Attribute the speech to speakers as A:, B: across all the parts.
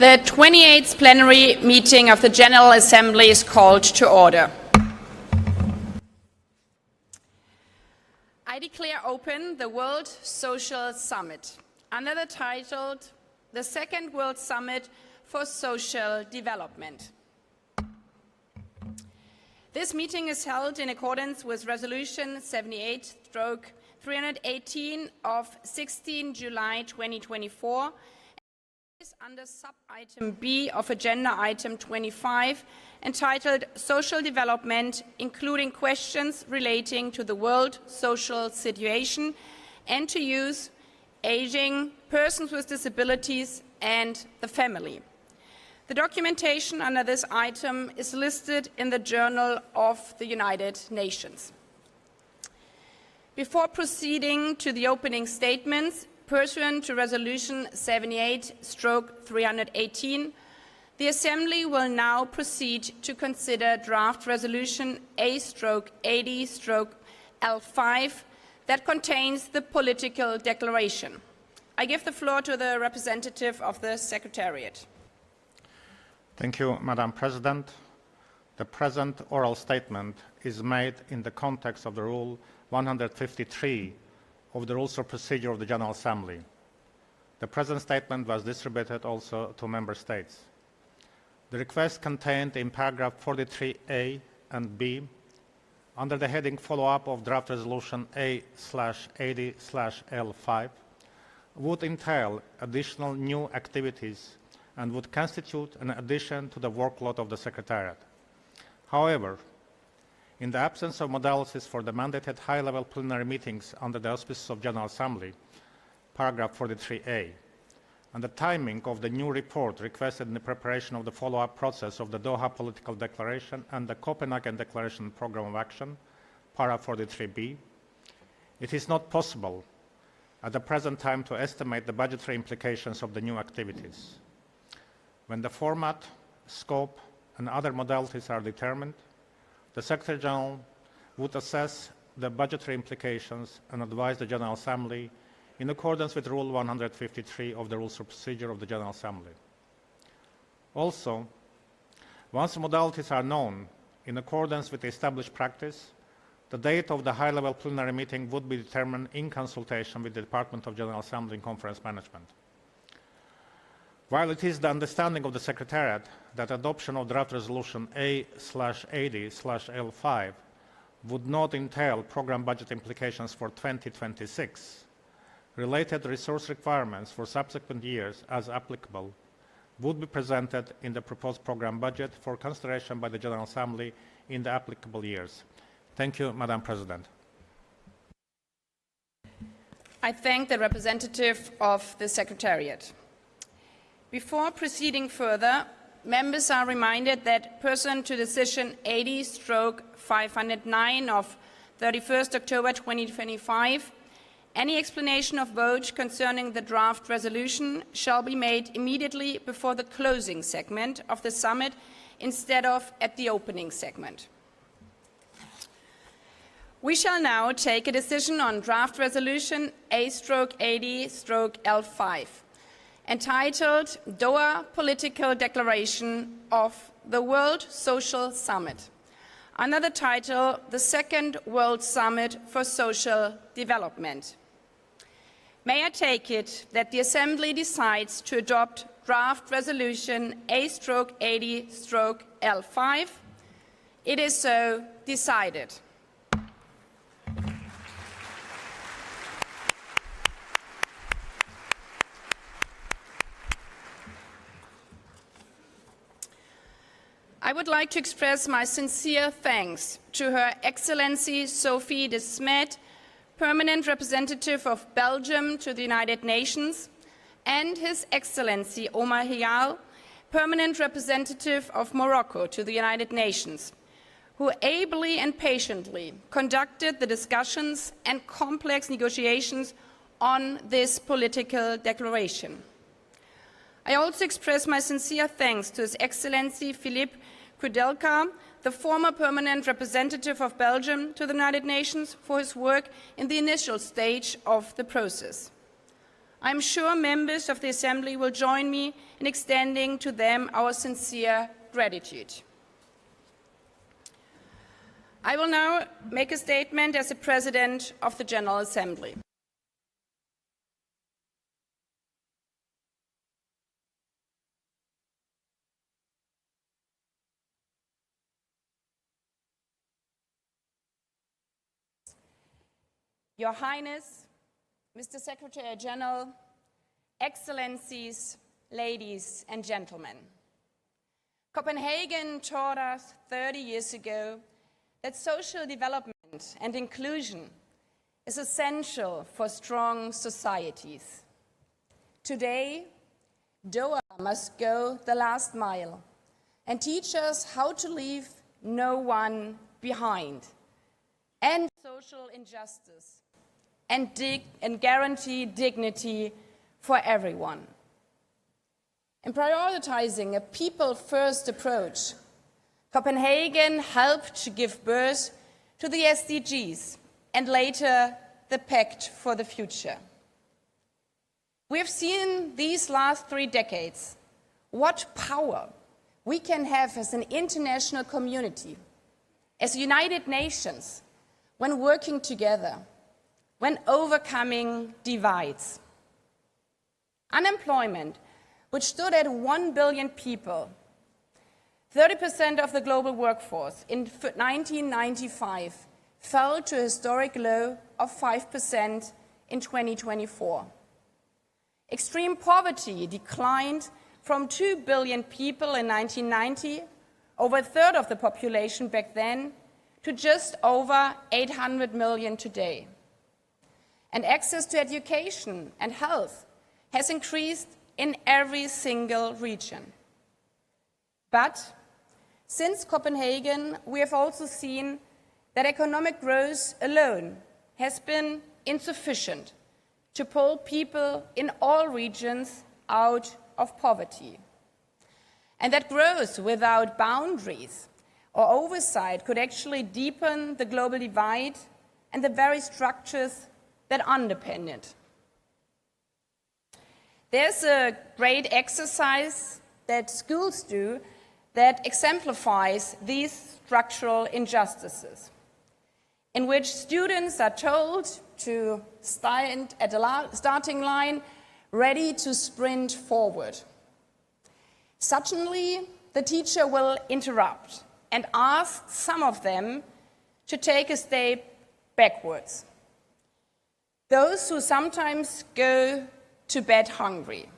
A: The 28th plenary meeting of the General Assembly is called to order. I declare open the World Social Summit under the title the Second World Summit for Social Development. This meeting is held in accordance with Resolution 78/318 of 16 July 2024 under sub-item B of Agenda Item 25, entitled Social Development, including questions relating to the world social situation and to youth, aging, persons with disabilities, and the family. The documentation under this item is listed in the Journal of the United Nations. Before proceeding to the opening statements, pursuant to Resolution 78/318, the Assembly will now proceed to consider draft Resolution A/80/L5 that contains the political declaration. I give the floor to the representative of the Secretariat.
B: Thank you, Madam President. The present oral statement is made in the context of the Rule 153 of the Rules of Procedure of the General Assembly. The present statement was distributed also to Member States. The request contained in paragraph 43A and B under the heading Follow-up of Draft Resolution A/80/L5 would entail additional new activities and would constitute an addition to the workload of the Secretariat. However, in the absence of modalities for the mandated high-level plenary meetings under the auspices of General Assembly, paragraph 43A, and the timing of the new report requested in the preparation of the follow-up process of the Doha Political Declaration and the Copenhagen Declaration Programme of Action, paragraph 43B, it is not possible at the present time to estimate the budgetary implications of the new activities. When the format, scope, and other modalities are determined, the Secretary General would assess the budgetary implications and advise the General Assembly in accordance with Rule 153 of the Rules of Procedure of the General Assembly. Also, once the modalities are known, in accordance with the established practice, the date of the high-level plenary meeting would be determined in consultation with the Department of General Assembly and Conference Management. While it is the understanding of the Secretariat that adoption of draft resolution A/80/L5 would not entail program budget implications for 2026, related resource requirements for subsequent years, as applicable, would be presented in the proposed program budget for consideration by the General Assembly in the applicable years. Thank you, Madam President.
A: I thank the representative of the Secretariat. Before proceeding further, members are reminded that pursuant to Decision 80/509 of 31st October 2025, any explanation of vote concerning the draft resolution shall be made immediately before the closing segment of the summit instead of at the opening segment. We shall now take a decision on draft resolution A/80/L5. entitled Doha Political Declaration of the World Social Summit, under the title The Second World Summit for Social Development. May I take it that the Assembly decides to adopt draft resolution A/80/L5? It is so decided. I would like to express my sincere thanks to Her Excellency Sophie de Smet, Permanent Representative of Belgium to the United Nations, and His Excellency Omar Hial, Permanent Representative of Morocco to the United Nations, who ably and patiently conducted the discussions and complex negotiations on this political declaration. I also express my sincere thanks to His Excellency Philippe Koudelka, the former permanent representative of Belgium to the United Nations, for his work in the initial stage of the process. I'm sure members of the Assembly will join me in extending to them our sincere gratitude. I will now make a statement as the President of the General Assembly. Your Highness, Mr. Secretary General, Excellencies, ladies and gentlemen, Copenhagen taught us 30 years ago that social development and inclusion is essential for strong societies. Today, Doha must go the last mile and teach us how to leave no one behind, end social injustice, and guarantee dignity for everyone. In prioritizing a people-first approach, Copenhagen helped to give birth to the SDGs and later the Pact for the Future. We have seen these last 3 decades what power we can have as an international community, as United Nations, when working together, when overcoming divides. Unemployment, which stood at 1 billion people, 30% of the global workforce in 1995, fell to a historic low of 5% in 2024. Extreme poverty declined from 2 billion people in 1990, over a third of the population back then, to just over 800 million today. And access to education and health has increased in every single region. But since Copenhagen, we have also seen that economic growth alone has been insufficient to pull people in all regions out of poverty. And that growth without boundaries or oversight could actually deepen the global divide and the very structures that underpin it. There's a great exercise that schools do that exemplifies these structural injustices, in which students are told to stand at the starting line, ready to sprint forward. Suddenly, the teacher will interrupt and ask some of them to take a step backwards. Those who sometimes go to bed hungry,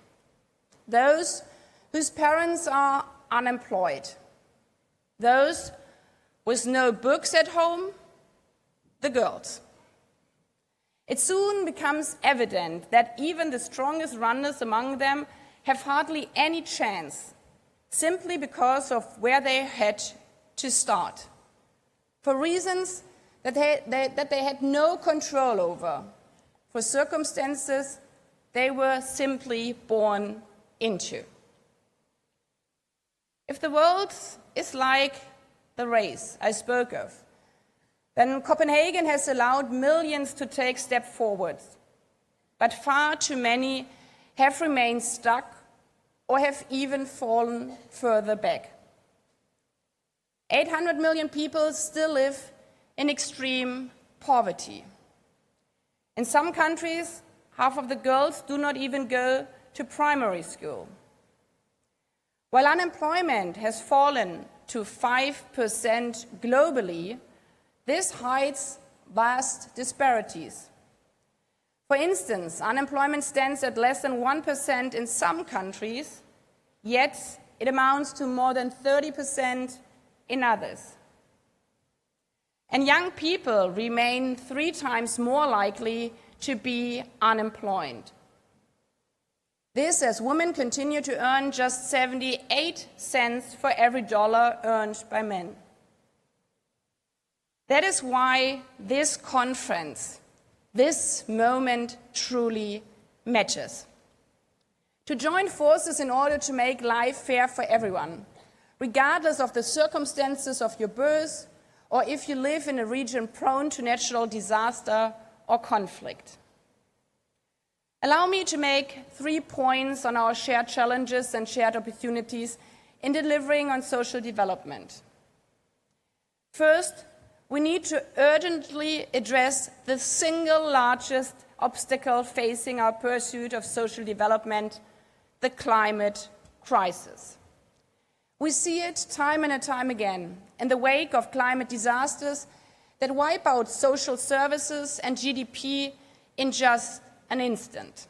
A: those whose parents are unemployed, those with no books at home, the girls. It soon becomes evident that even the strongest runners among them have hardly any chance, simply because of where they had to start, for reasons that they had no control over, for circumstances they were simply born into. If the world is like the race I spoke of, then Copenhagen has allowed millions to take steps forward, but far too many have remained stuck or have even fallen further back. 800 million people still live in extreme poverty. In some countries, half of the girls do not even go to primary school. While unemployment has fallen to 5% globally, this hides vast disparities. For instance, unemployment stands at less than 1% in some countries, yet it amounts to more than 30% in others. And young people remain 3 times more likely to be unemployed. This as women continue to earn just 78 cents for every dollar earned by men. That is why this conference, this moment truly matters. To join forces in order to make life fair for everyone, regardless of the circumstances of your birth, or if you live in a region prone to natural disaster or conflict. Allow me to make 3 points on our shared challenges and shared opportunities in delivering on social development. First, we need to urgently address the single largest obstacle facing our pursuit of social development, the climate crisis. We see it time and time again in the wake of climate disasters that wipe out social services and GDP in just an instant.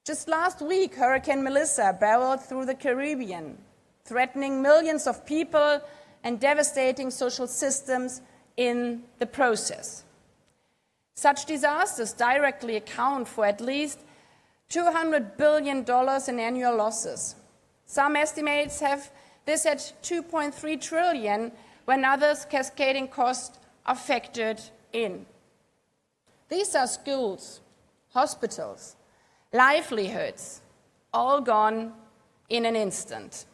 A: Just last week, Hurricane Melissa barreled through the Caribbean, threatening millions of people and devastating social systems in the process. Such disasters directly account for at least $200 billion in annual losses. Some estimates have this at $2.3 trillion, when others cascading costs are factored in. These are schools, hospitals, livelihoods, all gone in an instant.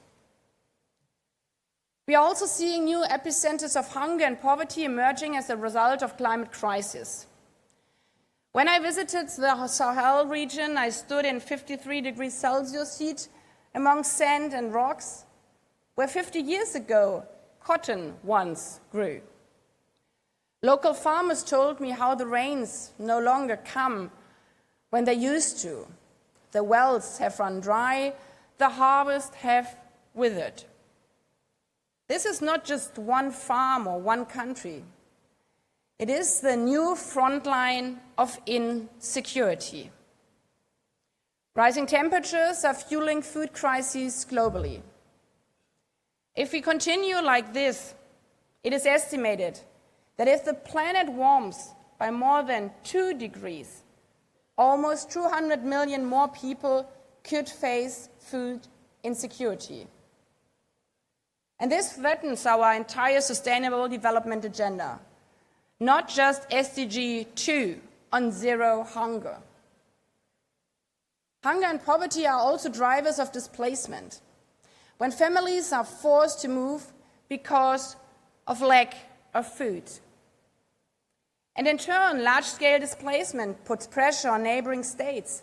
A: We are also seeing new epicenters of hunger and poverty emerging as a result of climate crisis. When I visited the Sahel region, I stood in 53 degrees Celsius heat among sand and rocks, where 50 years ago, cotton once grew. Local farmers told me how the rains no longer come when they used to. The wells have run dry, the harvests have withered. This is not just one farm or one country. It is the new frontline of insecurity. Rising temperatures are fueling food crises globally. If we continue like this, it is estimated that if the planet warms by more than 2 degrees, almost 200 million more people could face food insecurity. And this threatens our entire Sustainable Development Agenda, not just SDG 2 on zero hunger. Hunger and poverty are also drivers of displacement, when families are forced to move because of lack of food. And in turn, large-scale displacement puts pressure on neighboring states,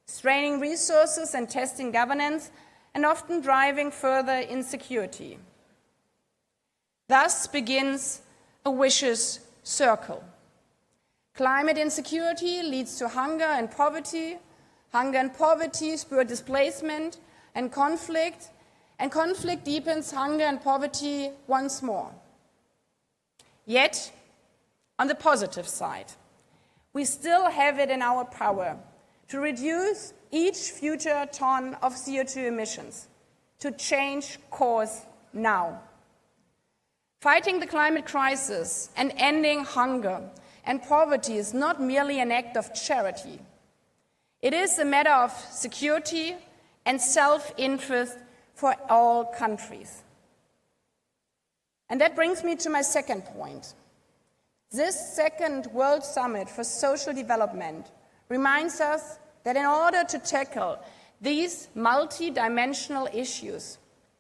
A: straining resources and testing governance, and often driving further insecurity. Thus begins a vicious circle. Climate insecurity leads to hunger and poverty spur displacement and conflict deepens hunger and poverty once more. Yet, on the positive side, we still have it in our power to reduce each future ton of CO2 emissions, to change course now. Fighting the climate crisis and ending hunger and poverty is not merely an act of charity. It is a matter of security and self-interest for all countries. And that brings me to my second point. This second World Summit for Social Development reminds us that in order to tackle these multi-dimensional issues,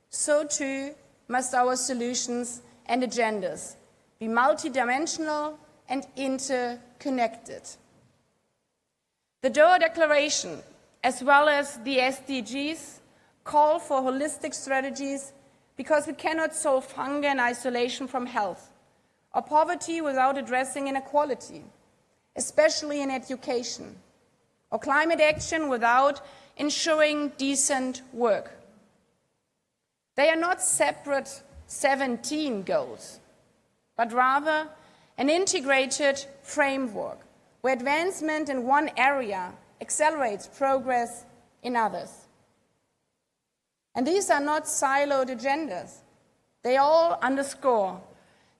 A: so too must our solutions and agendas be multidimensional and interconnected. The Doha Declaration, as well as the SDGs, call for holistic strategies because we cannot solve hunger in isolation from health, or poverty without addressing inequality, especially in education, or climate action without ensuring decent work. They are not separate 17 goals, but rather an integrated framework where advancement in one area accelerates progress in others. And these are not siloed agendas. They all underscore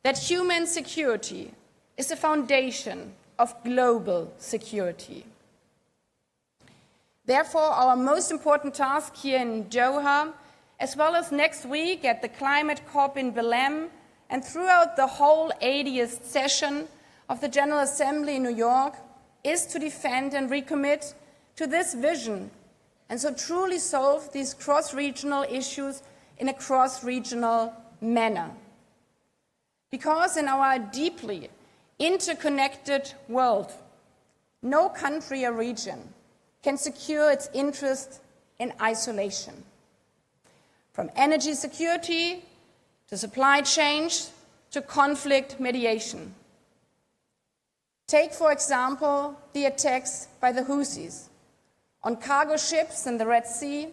A: that human security is the foundation of global security. Therefore, our most important task here in Doha, as well as next week at the Climate COP in Belém and throughout the whole 80th session of the General Assembly in New York, is to defend and recommit to this vision and so truly solve these cross-regional issues in a cross-regional manner. Because in our deeply interconnected world, no country or region can secure its interest in isolation. From energy security to supply chains to conflict mediation. Take, for example, the attacks by the Houthis on cargo ships in the Red Sea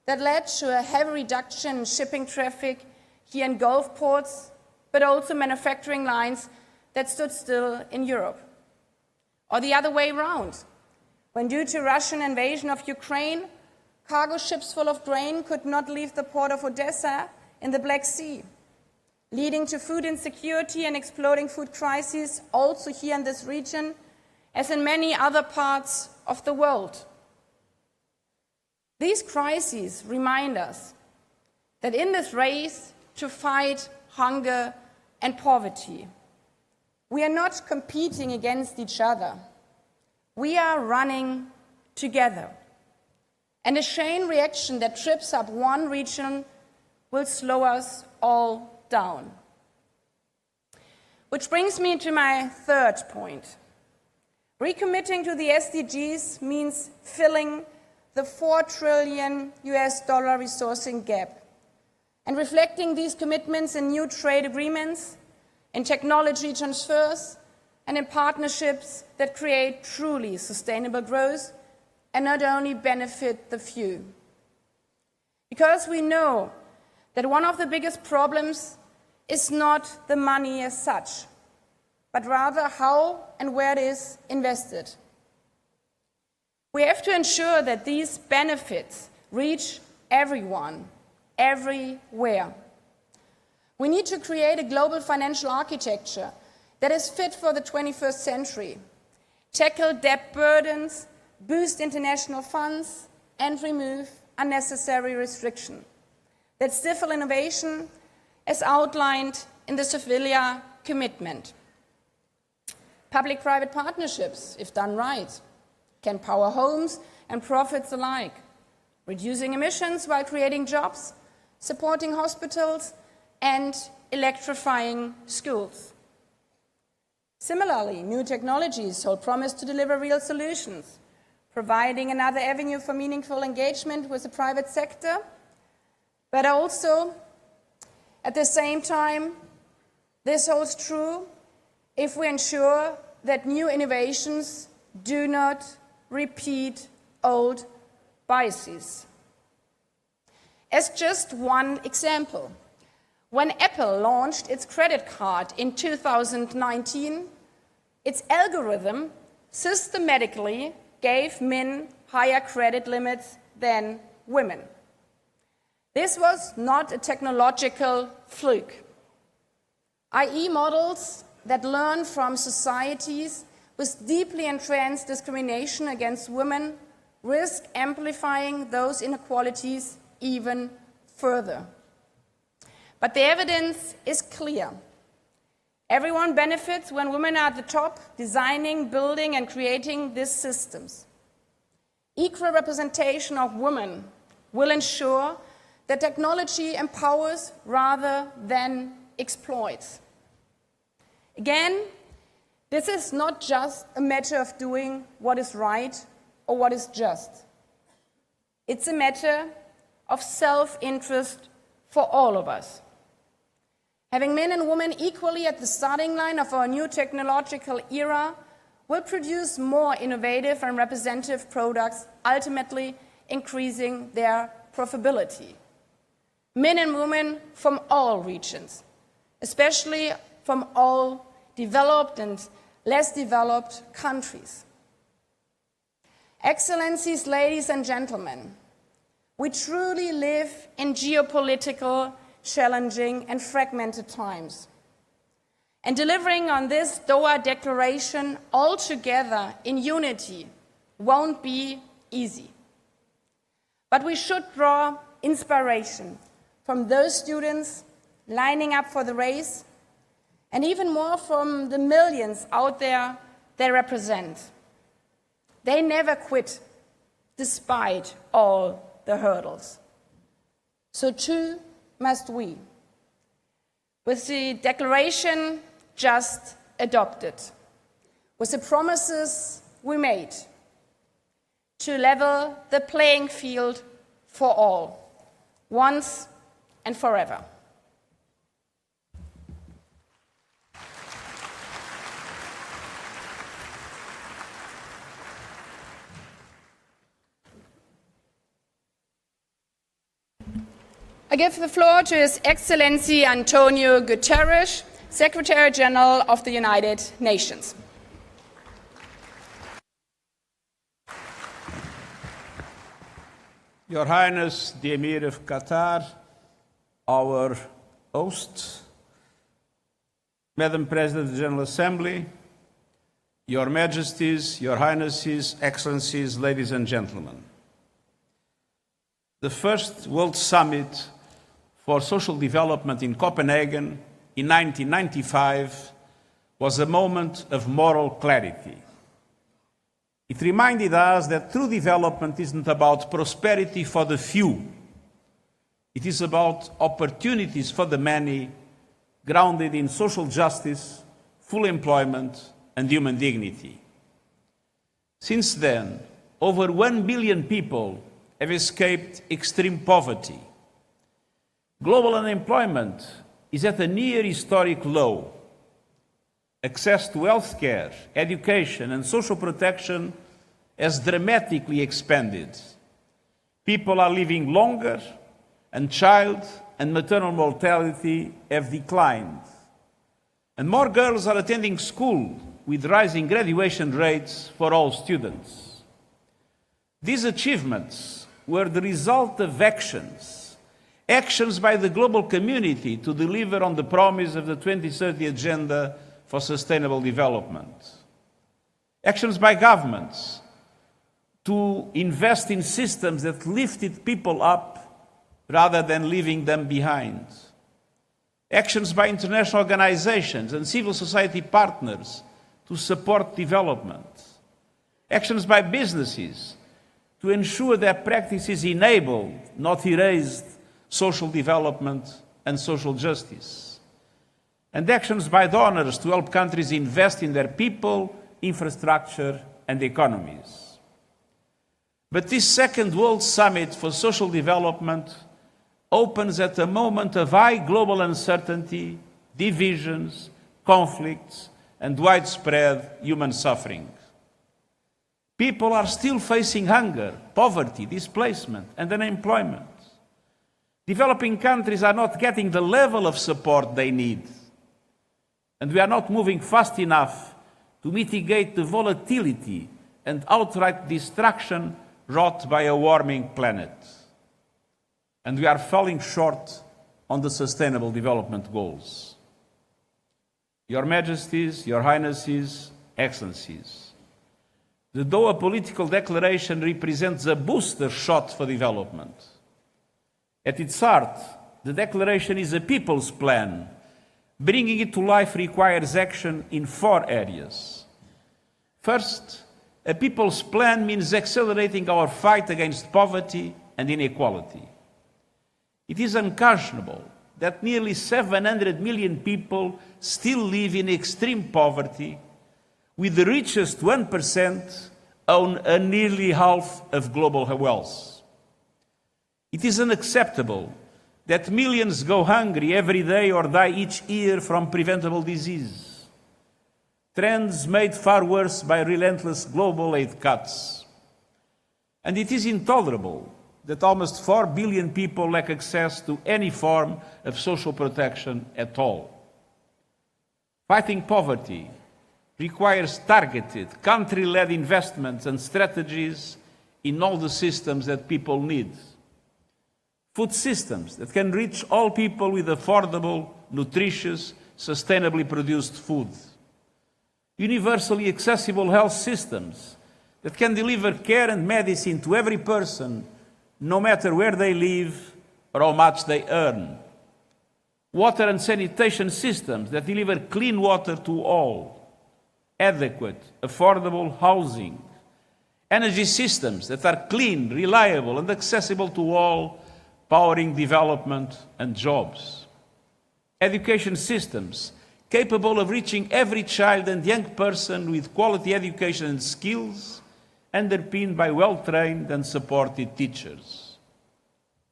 A: that led to a heavy reduction in shipping traffic here in Gulf ports, but also manufacturing lines that stood still in Europe. Or the other way around, when due to Russian invasion of Ukraine, cargo ships full of grain could not leave the port of Odessa in the Black Sea, leading to food insecurity and exploding food crises also here in this region, as in many other parts of the world. These crises remind us that in this race to fight hunger and poverty, we are not competing against each other. We are running together. And a chain reaction that trips up one region will slow us all down. Which brings me to my third point. Recommitting to the SDGs means filling the $4 trillion resourcing gap and reflecting these commitments in new trade agreements, in technology transfers, and in partnerships that create truly sustainable growth and not only benefit the few. Because we know that one of the biggest problems is not the money as such, but rather how and where it is invested. We have to ensure that these benefits reach everyone, everywhere. We need to create a global financial architecture that is fit for the 21st century, tackle debt burdens, boost international funds, and remove unnecessary restriction that stifle innovation as outlined in the Sevilla commitment. Public-private partnerships, if done right, can power homes and profits alike, reducing emissions while creating jobs, supporting hospitals, and electrifying schools. Similarly, new technologies hold promise to deliver real solutions, providing another avenue for meaningful engagement with the private sector, but also, at the same time, this holds true if we ensure that new innovations do not repeat old biases. As just one example, when Apple launched its credit card in 2019, its algorithm systematically gave men higher credit limits than women. This was not a technological fluke, i.e. models that learn from societies with deeply entrenched discrimination against women risk amplifying those inequalities even further. But the evidence is clear. Everyone benefits when women are at the top, designing, building, and creating these systems. Equal representation of women will ensure that technology empowers rather than exploits. Again, this is not just a matter of doing what is right or what is just. It's a matter of self-interest for all of us. Having men and women equally at the starting line of our new technological era will produce more innovative and representative products, ultimately increasing their profitability. Men and women from all regions, especially from all developed and less developed countries. Excellencies, ladies and gentlemen, we truly live in geopolitical, challenging and fragmented times. And delivering on this Doha Declaration all together in unity won't be easy. But we should draw inspiration from those students lining up for the race, and even more from the millions out there they represent. They never quit, despite all the hurdles. So too must we. With the declaration just adopted, with the promises we made, to level the playing field for all, once and forever. I give the floor to His Excellency Antonio Guterres, Secretary General of the United Nations.
C: Your Highness, the Emir of Qatar, our host, Madam President of the General Assembly, Your Majesties, Your Highnesses, Excellencies, ladies and gentlemen. The first World Summit for Social Development in Copenhagen in 1995 was a moment of moral clarity. It reminded us that true development isn't about prosperity for the few. It is about opportunities for the many, grounded in social justice, full employment, and human dignity. Since then, over 1 billion people have escaped extreme poverty. Global unemployment is at a near historic low. Access to healthcare, education, and social protection has dramatically expanded. People are living longer, and child and maternal mortality have declined. And more girls are attending school, with rising graduation rates for all students. These achievements were the result of actions by the global community to deliver on the promise of the 2030 Agenda for Sustainable Development. Actions by governments to invest in systems that lifted people up rather than leaving them behind. Actions by international organizations and civil society partners to support development. Actions by businesses to ensure that practices enable, not erased, social development and social justice. And actions by donors to help countries invest in their people, infrastructure, and economies. But this second World Summit for Social Development opens at a moment of high global uncertainty, divisions, conflicts, and widespread human suffering. People are still facing hunger, poverty, displacement, and unemployment. Developing countries are not getting the level of support they need. And we are not moving fast enough to mitigate the volatility and outright destruction wrought by a warming planet. And we are falling short on the Sustainable Development Goals. Your Majesties, Your Highnesses, Excellencies, the Doha Political Declaration represents a booster shot for development. At its heart, the declaration is a people's plan. Bringing it to life requires action in 4 areas. First, a people's plan means accelerating our fight against poverty and inequality. It is unconscionable that nearly 700 million people still live in extreme poverty, with the richest 1% own nearly half of global wealth. It is unacceptable that millions go hungry every day or die each year from preventable disease. Trends made far worse by relentless global aid cuts. And it is intolerable that almost 4 billion people lack access to any form of social protection at all. Fighting poverty requires targeted, country-led investments and strategies in all the systems that people need. Food systems that can reach all people with affordable, nutritious, sustainably produced food. Universally accessible health systems that can deliver care and medicine to every person, no matter where they live or how much they earn. Water and sanitation systems that deliver clean water to all. Adequate, affordable housing. Energy systems that are clean, reliable, and accessible to all, powering development and jobs. Education systems capable of reaching every child and young person with quality education and skills, underpinned by well-trained and supported teachers.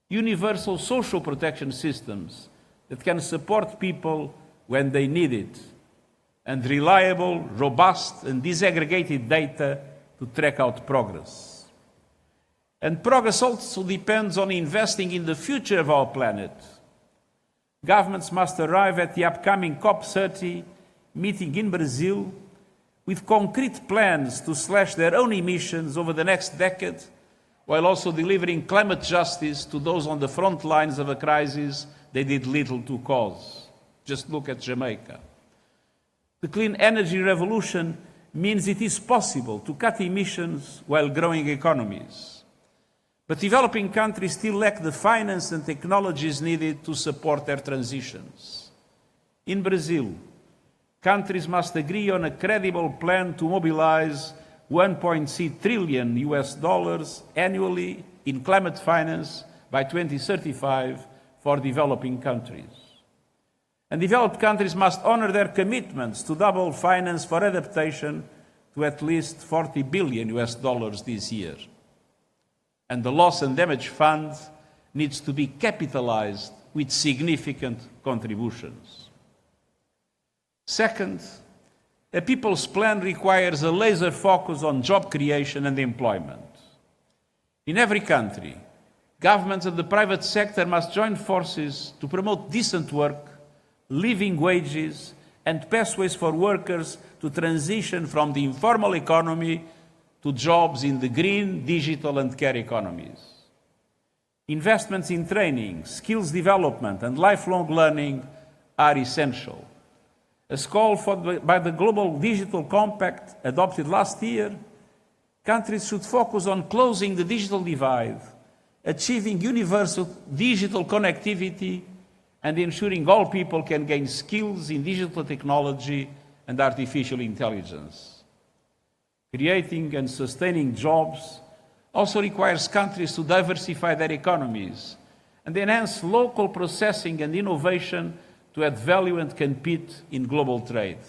C: Universal social protection systems that can support people when they need it, and reliable, robust and disaggregated data to track out progress. And progress also depends on investing in the future of our planet. Governments must arrive at the upcoming COP30 meeting in Brazil with concrete plans to slash their own emissions over the next decade, while also delivering climate justice to those on the front lines of a crisis they did little to cause. Just look at Jamaica. The clean energy revolution means it is possible to cut emissions while growing economies. But developing countries still lack the finance and technologies needed to support their transitions. In Brazil, countries must agree on a credible plan to mobilize $1.6 trillion annually in climate finance by 2035 for developing countries. And developed countries must honor their commitments to double finance for adaptation to at least $40 billion this year. And the Loss and Damage Fund needs to be capitalized with significant contributions. Second, a people's plan requires a laser focus on job creation and employment. In every country, governments and the private sector must join forces to promote decent work, living wages, and pathways for workers to transition from the informal economy to jobs in the green, digital, and care economies. Investments in training, skills development, and lifelong learning are essential. As called for by the Global Digital Compact adopted last year, countries should focus on closing the digital divide, achieving universal digital connectivity, and ensuring all people can gain skills in digital technology and artificial intelligence. Creating and sustaining jobs also requires countries to diversify their economies and enhance local processing and innovation to add value and compete in global trade.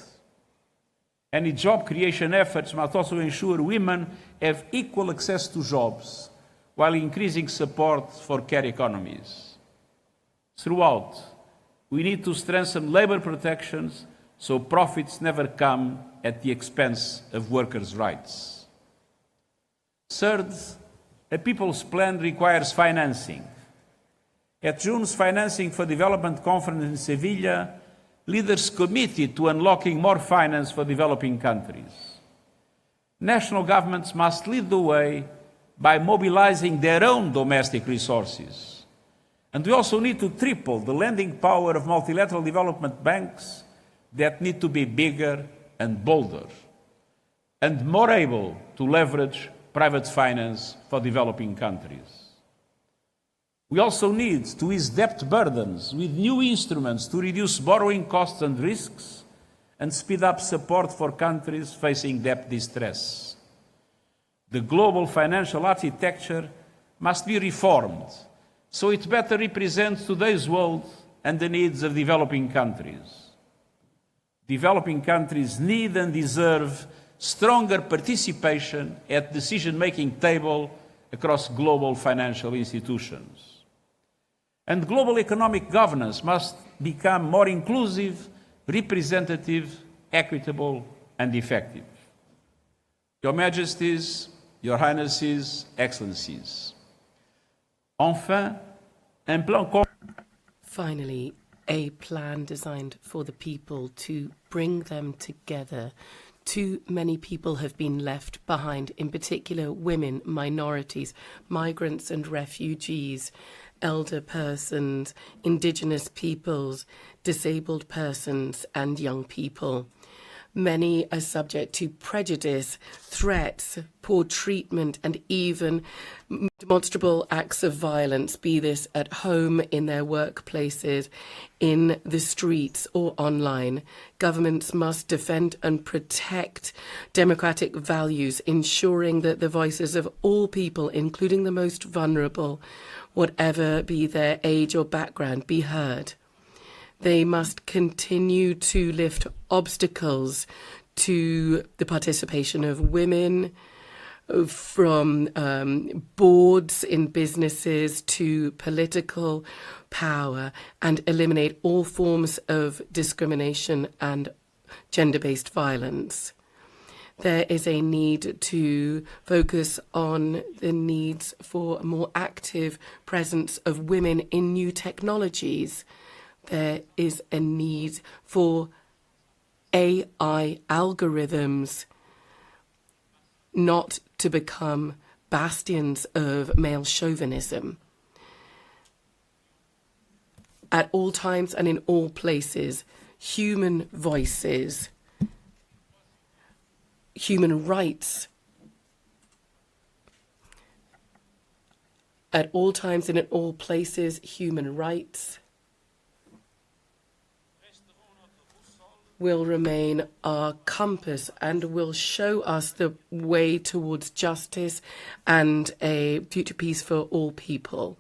C: Any job creation efforts must also ensure women have equal access to jobs while increasing support for care economies. Throughout, we need to strengthen labor protections so profits never come at the expense of workers' rights. Third, a people's plan requires financing. At June's Financing for Development Conference in Sevilla, leaders committed to unlocking more finance for developing countries. National governments must lead the way by mobilizing their own domestic resources. And we also need to triple the lending power of multilateral development banks that need to be bigger and bolder, and more able to leverage private finance for developing countries. We also need to ease debt burdens with new instruments to reduce borrowing costs and risks and speed up support for countries facing debt distress. The global financial architecture must be reformed so it better represents today's world and the needs of developing countries. Developing countries need and deserve stronger participation at the decision-making table across global financial institutions. And global economic governance must become more inclusive, representative, equitable, and effective. Your Majesties, Your Highnesses, Excellencies. Enfin, un plan
D: Finally, a plan designed for the people to bring them together. Too many people have been left behind, in particular women, minorities, migrants and refugees, elder persons, indigenous peoples, disabled persons and young people. Many are subject to prejudice, threats, poor treatment, and even demonstrable acts of violence, be this at home, in their workplaces, in the streets, or online. Governments must defend and protect democratic values, ensuring that the voices of all people, including the most vulnerable, whatever be their age or background, be heard. They must continue to lift obstacles to the participation of women, from boards in businesses to political power, and eliminate all forms of discrimination and gender-based violence. There is a need to focus on the needs for a more active presence of women in new technologies. There is a need for AI algorithms not to become bastions of male chauvinism. At all times and in all places, human voices, human rights, at all times and in all places, human rights will remain our compass and will show us the way towards justice and a future peace for all people.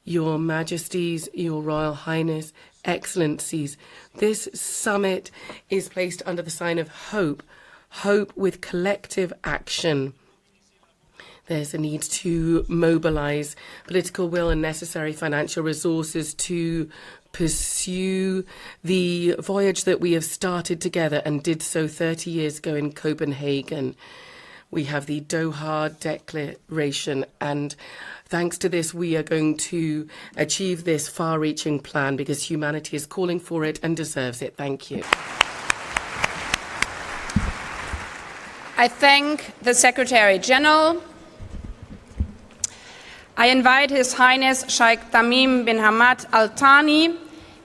D: Your Majesties, Your Royal Highness, Excellencies, this summit is placed under the sign of hope, hope with collective action. There's a need to mobilize political will and necessary financial resources to pursue the voyage that we have started together and did so 30 years ago in Copenhagen. We have the Doha Declaration, and thanks to this, we are going to achieve this far-reaching plan because humanity is calling for it and deserves it. Thank you.
A: I thank the Secretary General. I invite His Highness Sheikh Tamim bin Hamad Al Thani,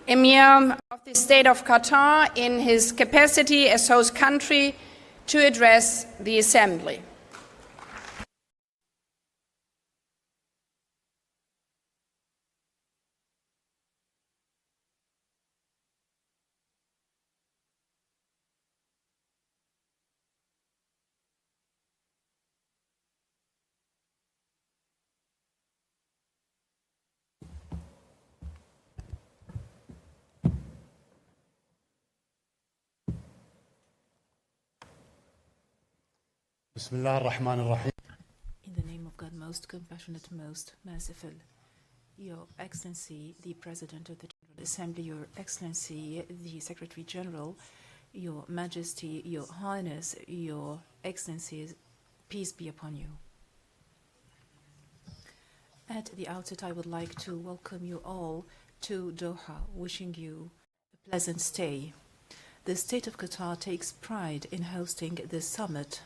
A: Emir of the State of Qatar, in his capacity as host country, to address the Assembly.
E: Bismillah ar-Rahman ar-Rahim.
F: In the name of God, most compassionate, most merciful. Your Excellency, the President of the General Assembly, Your Excellency, the Secretary General, Your Majesty, Your Highness, Your Excellencies, peace be upon you. At the outset, I would like to welcome you all to Doha, wishing you a pleasant stay. The State of Qatar takes pride in hosting this summit,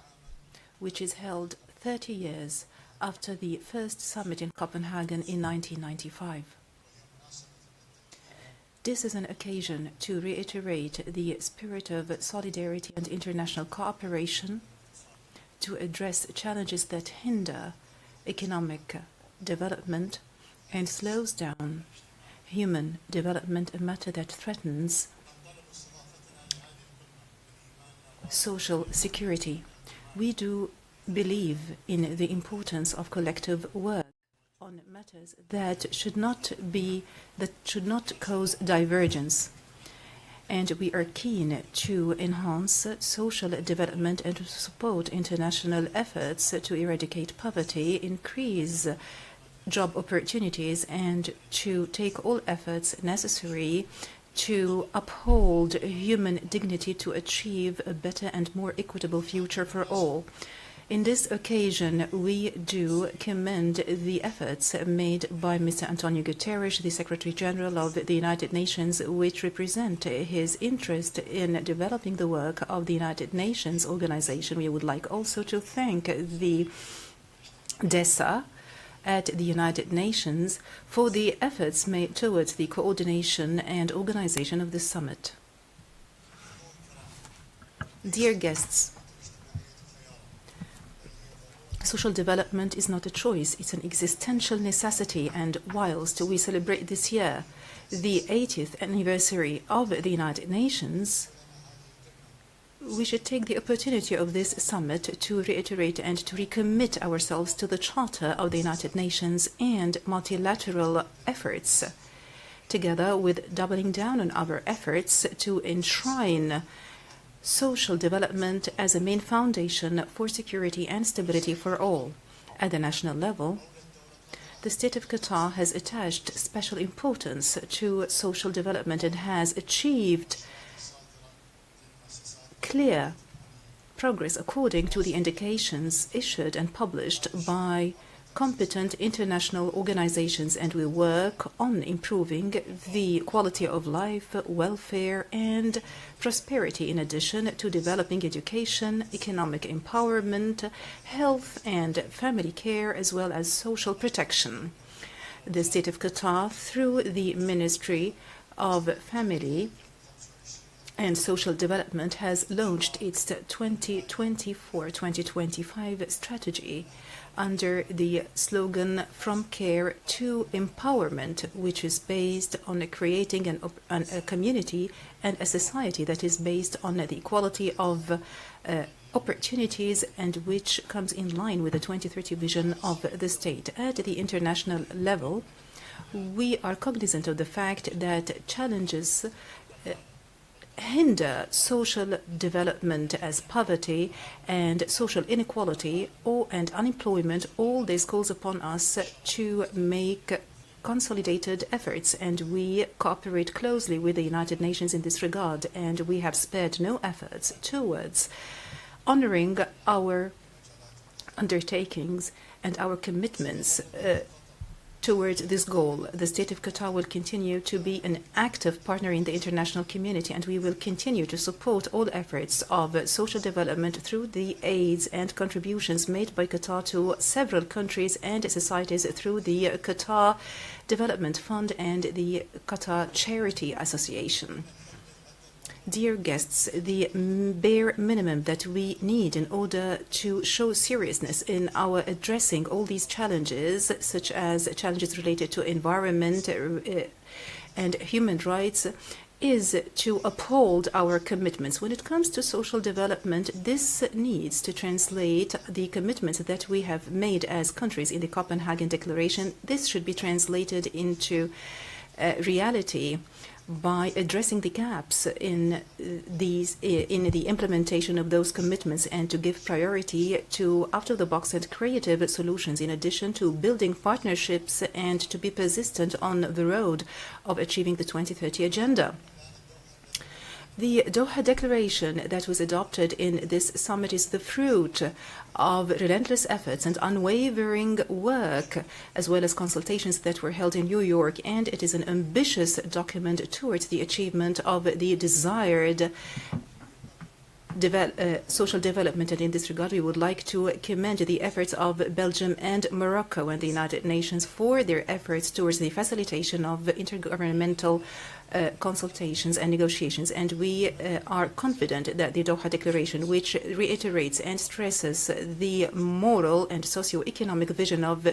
F: which is held 30 years after the first summit in Copenhagen in 1995. This is an occasion to reiterate the spirit of solidarity and international cooperation, to address challenges that hinder economic development and slows down human development, a matter that threatens social security. We do believe in the importance of collective work on matters that should not cause divergence. And we are keen to enhance social development and to support international efforts to eradicate poverty, increase job opportunities, and to take all efforts necessary to uphold human dignity to achieve a better and more equitable future for all. In this occasion, we do commend the efforts made by Mr. Antonio Guterres, the Secretary General of the United Nations, which represent his interest in developing the work of the United Nations organization. We would like also to thank the DESA at the United Nations for the efforts made towards the coordination and organization of this summit. Dear guests, social development is not a choice, it's an existential necessity, and whilst we celebrate this year the 80th anniversary of the United Nations, we should take the opportunity of this summit to reiterate and to recommit ourselves to the Charter of the United Nations and multilateral efforts, together with doubling down on our efforts to enshrine social development as a main foundation for security and stability for all. At the national level, the State of Qatar has attached special importance to social development and has achieved clear progress according to the indications issued and published by competent international organizations, and we work on improving the quality of life, welfare, and prosperity, in addition to developing education, economic empowerment, health and family care, as well as social protection. The State of Qatar, through the Ministry of Family and Social Development, has launched its 2024-2025 strategy under the slogan From Care to Empowerment, which is based on creating a community and a society that is based on the equality of opportunities, and which comes in line with the 2030 vision of the state. At the international level, we are cognizant of the fact that challenges hinder social development, as poverty and social inequality and unemployment. All this calls upon us to make consolidated efforts, and we cooperate closely with the United Nations in this regard, and we have spared no efforts towards honoring our undertakings and our commitments towards this goal. The State of Qatar will continue to be an active partner in the international community, and we will continue to support all efforts of social development through the aids and contributions made by Qatar to several countries and societies through the Qatar Development Fund and the Qatar Charity Association. Dear guests, the bare minimum that we need in order to show seriousness in our addressing all these challenges, such as challenges related to environment and human rights, is to uphold our commitments. When it comes to social development, this needs to translate the commitments that we have made as countries in the Copenhagen Declaration. This should be translated into reality by addressing the gaps in the implementation of those commitments, and to give priority to out-of-the-box and creative solutions, in addition to building partnerships and to be persistent on the road of achieving the 2030 Agenda. The Doha Declaration that was adopted in this summit is the fruit of relentless efforts and unwavering work, as well as consultations that were held in New York, and it is an ambitious document towards the achievement of the desired social development. And in this regard, we would like to commend the efforts of Belgium and Morocco and the United Nations for their efforts towards the facilitation of intergovernmental consultations and negotiations. And we are confident that the Doha Declaration, which reiterates and stresses the moral and socio-economic vision of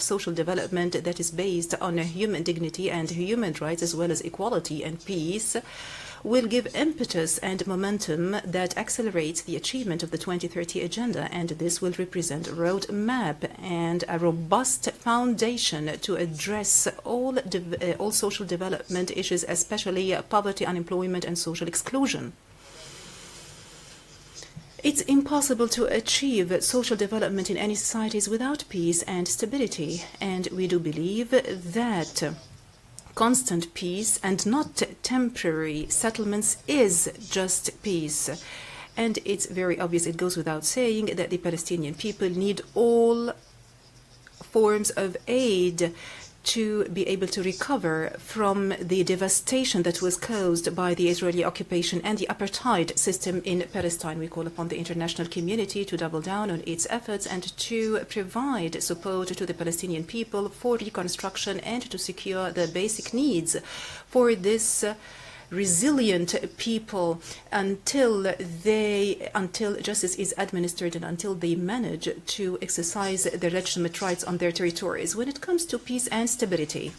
F: social development that is based on human dignity and human rights, as well as equality and peace, will give impetus and momentum that accelerates the achievement of the 2030 Agenda, and this will represent a roadmap and a robust foundation to address all social development issues, especially poverty, unemployment, and social exclusion. It's impossible to achieve social development in any societies without peace and stability, and we do believe that constant peace and not temporary settlements is just peace. And it's very obvious, it goes without saying, that the Palestinian people need all forms of aid to be able to recover from the devastation that was caused by the Israeli occupation and the apartheid system in Palestine. We call upon the international community to double down on its efforts and to provide support to the Palestinian people for reconstruction and to secure the basic needs for this resilient people until justice is administered and until they manage to exercise their legitimate rights on their territories. When it comes to peace and stability,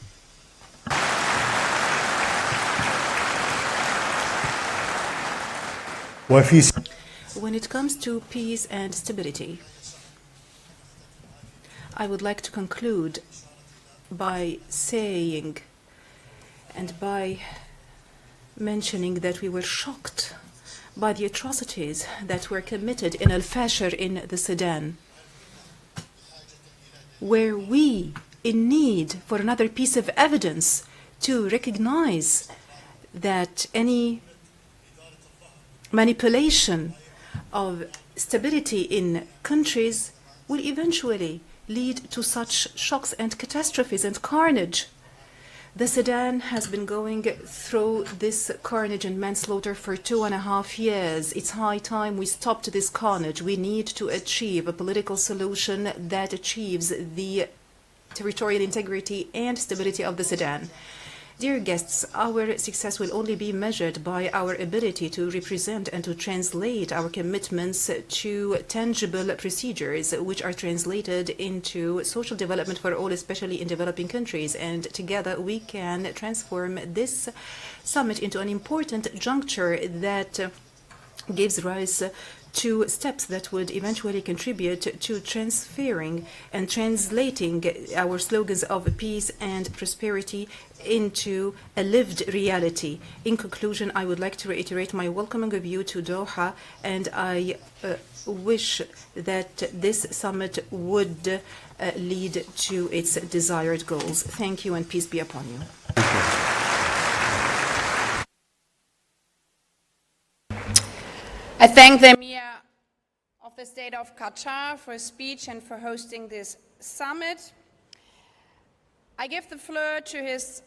F: when it comes to peace and stability, I would like to conclude by saying and by mentioning that we were shocked by the atrocities that were committed in Al-Fashir in the Sudan. Were we in need for another piece of evidence to recognize that any manipulation of stability in countries will eventually lead to such shocks and catastrophes and carnage? The Sudan has been going through this carnage and manslaughter for 2.5 years. It's high time we stopped this carnage. We need to achieve a political solution that achieves the territorial integrity and stability of the Sudan. Dear guests, our success will only be measured by our ability to represent and to translate our commitments to tangible procedures which are translated into social development for all, especially in developing countries. And together we can transform this summit into an important juncture that gives rise to steps that would eventually contribute to transferring and translating our slogans of peace and prosperity into a lived reality. In conclusion, I would like to reiterate my welcoming of you to Doha, and I wish that this summit would lead to its desired goals. Thank you, and peace be upon you.
A: I thank the Emir of the State of Qatar for his speech and for hosting this summit. I give the floor to His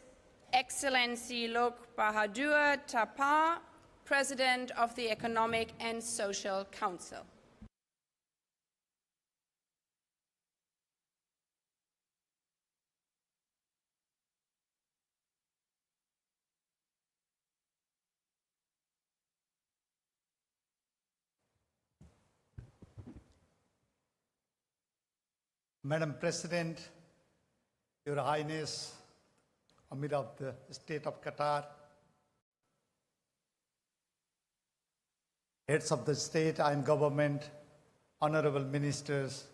A: Excellency Lok Bahadur Tapar, President of the Economic and Social Council.
E: Madam President, Your Highness, Amir of the State of Qatar, heads of the state and government, honorable ministers,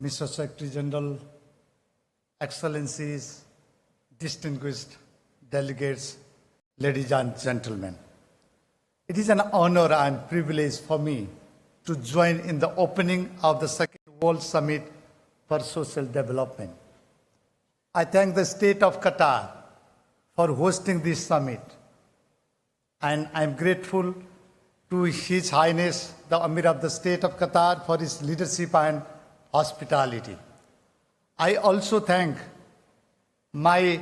E: Mr. Secretary General, Excellencies, distinguished delegates, ladies and gentlemen. It is an honor and privilege for me to join in the opening of the Second World Summit for Social Development. I thank the State of Qatar for hosting this summit, and I am grateful to His Highness, the Amir of the State of Qatar, for his leadership and hospitality. I also thank my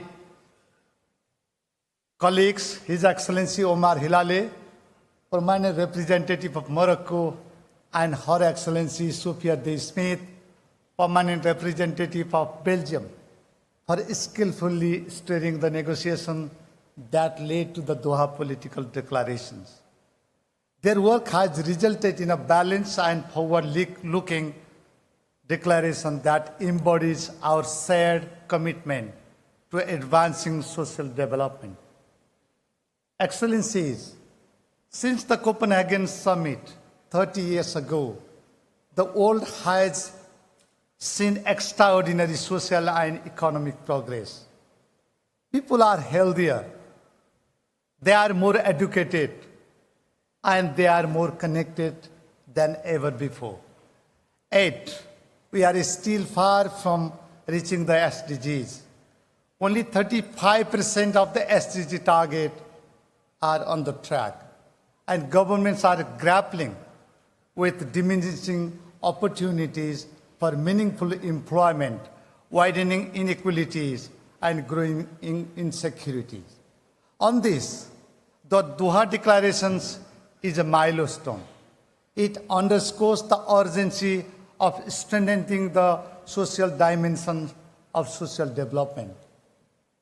E: colleagues, His Excellency Omar Hilale, permanent representative of Morocco, and Her Excellency Sophia De Smith, permanent representative of Belgium, for skillfully steering the negotiation that led to the Doha political declarations. Their work has resulted in a balanced and forward-looking declaration that embodies our shared commitment to advancing social development. Excellencies, since the Copenhagen Summit 30 years ago, the world has seen extraordinary social and economic progress. People are healthier, they are more educated, and they are more connected than ever before. Yet, we are still far from reaching the SDGs. Only 35% of the SDG target are on the track, and governments are grappling with diminishing opportunities for meaningful employment, widening inequalities, and growing insecurities. On this, the Doha Declarations is a milestone. It underscores the urgency of strengthening the social dimension of social development.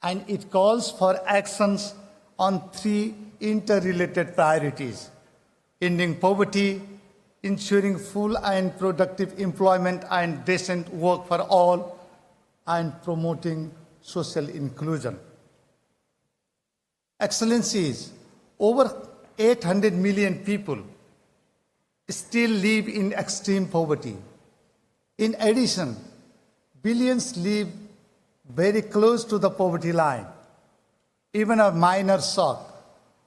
E: And it calls for actions on 3 interrelated priorities: ending poverty, ensuring full and productive employment and decent work for all, and promoting social inclusion. Excellencies, over 800 million people still live in extreme poverty. In addition, billions live very close to the poverty line. Even a minor shock,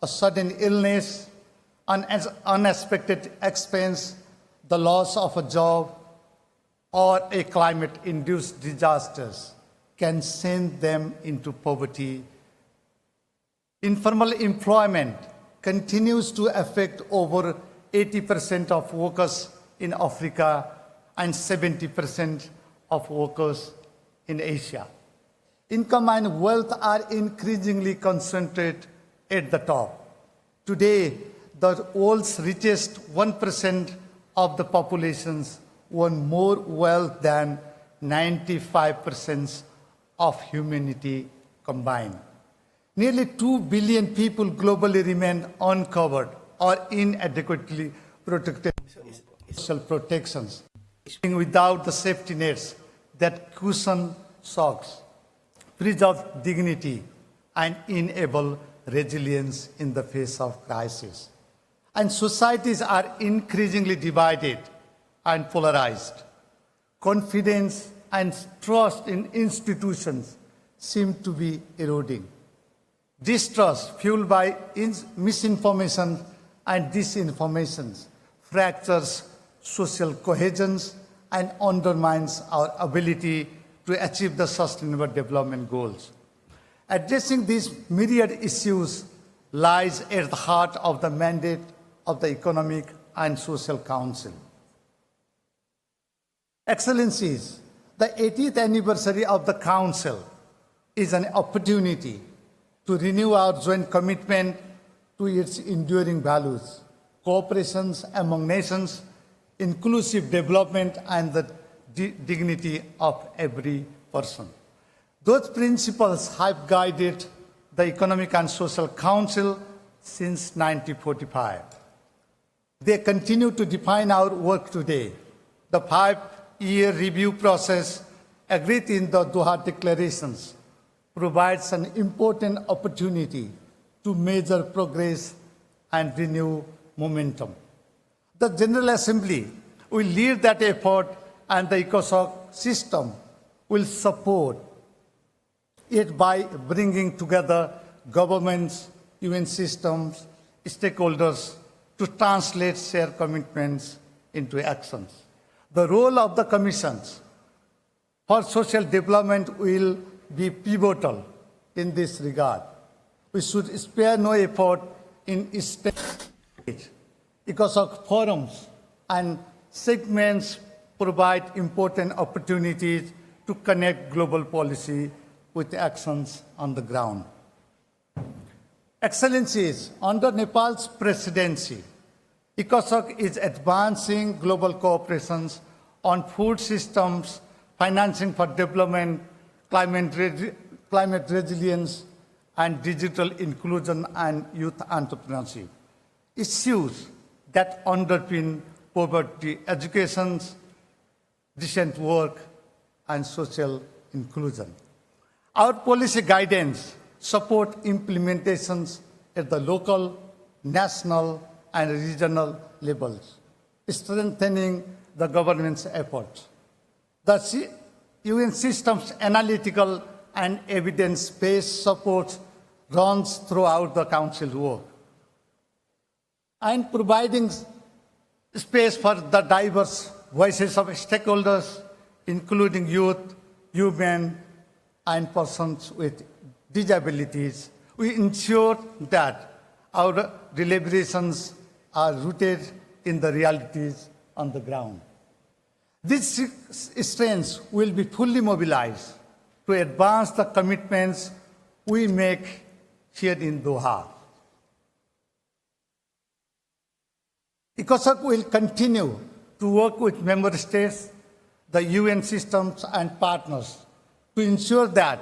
E: a sudden illness, unexpected expense, the loss of a job, or a climate-induced disasters can send them into poverty. Informal employment continues to affect over 80% of workers in Africa and 70% of workers in Asia. Income and wealth are increasingly concentrated at the top. Today, the world's richest 1% of the populations own more wealth than 95% of humanity combined. Nearly 2 billion people globally remain uncovered or inadequately protected social protections, without the safety nets that cushion shocks, preserve dignity, and enable resilience in the face of crisis. And societies are increasingly divided and polarized. Confidence and trust in institutions seem to be eroding. Distrust fueled by misinformation and disinformation fractures social cohesion and undermines our ability to achieve the Sustainable Development Goals. Addressing these myriad issues lies at the heart of the mandate of the Economic and Social Council. Excellencies, the 80th anniversary of the Council is an opportunity to renew our joint commitment to its enduring values, cooperation among nations, inclusive development, and the dignity of every person. Those principles have guided the Economic and Social Council since 1945. They continue to define our work today. The 5-year review process agreed in the Doha declarations provides an important opportunity to measure progress and renew momentum. The General Assembly will lead that effort, and the ECOSOC system will support it by bringing together governments, UN systems, stakeholders to translate shared commitments into actions. The role of the Commissions for Social Development will be pivotal in this regard. We should spare no effort in establishing ECOSOC forums and segments provide important opportunities to connect global policy with actions on the ground. Excellencies, under Nepal's presidency, ECOSOC is advancing global cooperation on food systems, financing for development, climate resilience, and digital inclusion and youth entrepreneurship. Issues that underpin poverty, education, decent work, and social inclusion. Our policy guidance support implementations at the local, national, and regional levels, strengthening the government's efforts. The UN system's analytical and evidence-based support runs throughout the Council's work, and providing space for the diverse voices of stakeholders, including youth, women, and persons with disabilities. We ensure that our deliberations are rooted in the realities on the ground. These strengths will be fully mobilized to advance the commitments we make here in Doha. ECOSOC will continue to work with member states, the UN systems, and partners to ensure that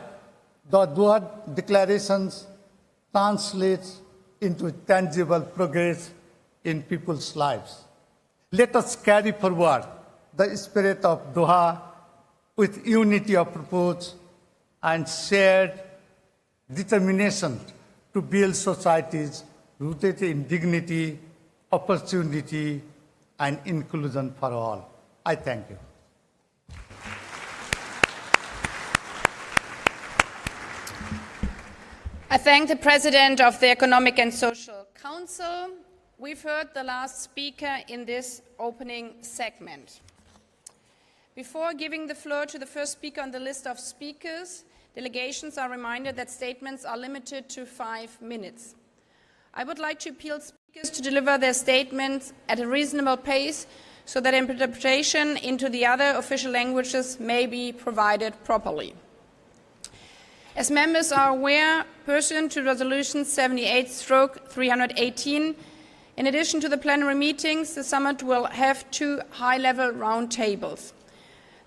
E: the Doha declarations translate into tangible progress in people's lives. Let us carry forward the spirit of Doha with unity of purpose and shared determination to build societies rooted in dignity, opportunity, and inclusion for all. I thank you.
A: I thank the President of the Economic and Social Council, We've heard the last speaker in this opening segment. Before giving the floor to the first speaker on the list of speakers, delegations are reminded that statements are limited to 5 minutes. I would like to appeal to speakers to deliver their statements at a reasonable pace so that interpretation into the other official languages may be provided properly. As members are aware, pursuant to Resolution 78/318, in addition to the plenary meetings, the summit will have 2 high-level roundtables.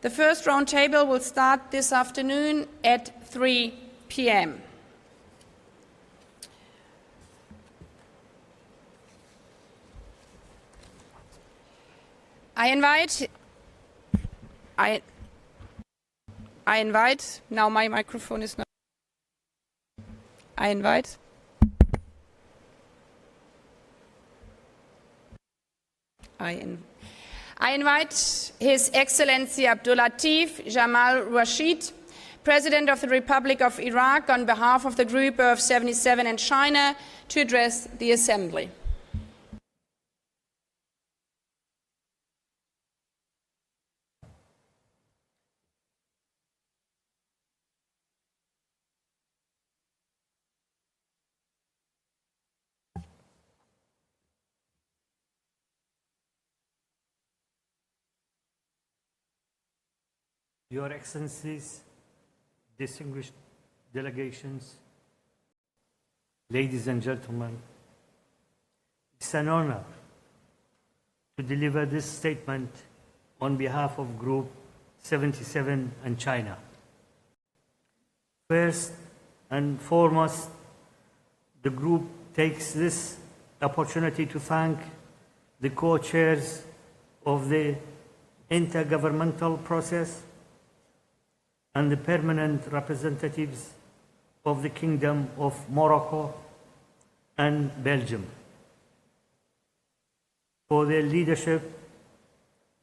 A: The first roundtable will start this afternoon at 3 p.m. I invite, now my microphone is not, I invite His Excellency Abdul Latif Jamal Rashid, President of the Republic of Iraq, on behalf of the Group of 77 and China, to address the Assembly.
G: Your Excellencies, distinguished delegations, ladies and gentlemen, it's an honor to deliver this statement on behalf of Group 77 and China. First and foremost, the group takes this opportunity to thank the co-chairs of the intergovernmental process and the permanent representatives of the Kingdom of Morocco and Belgium for their leadership,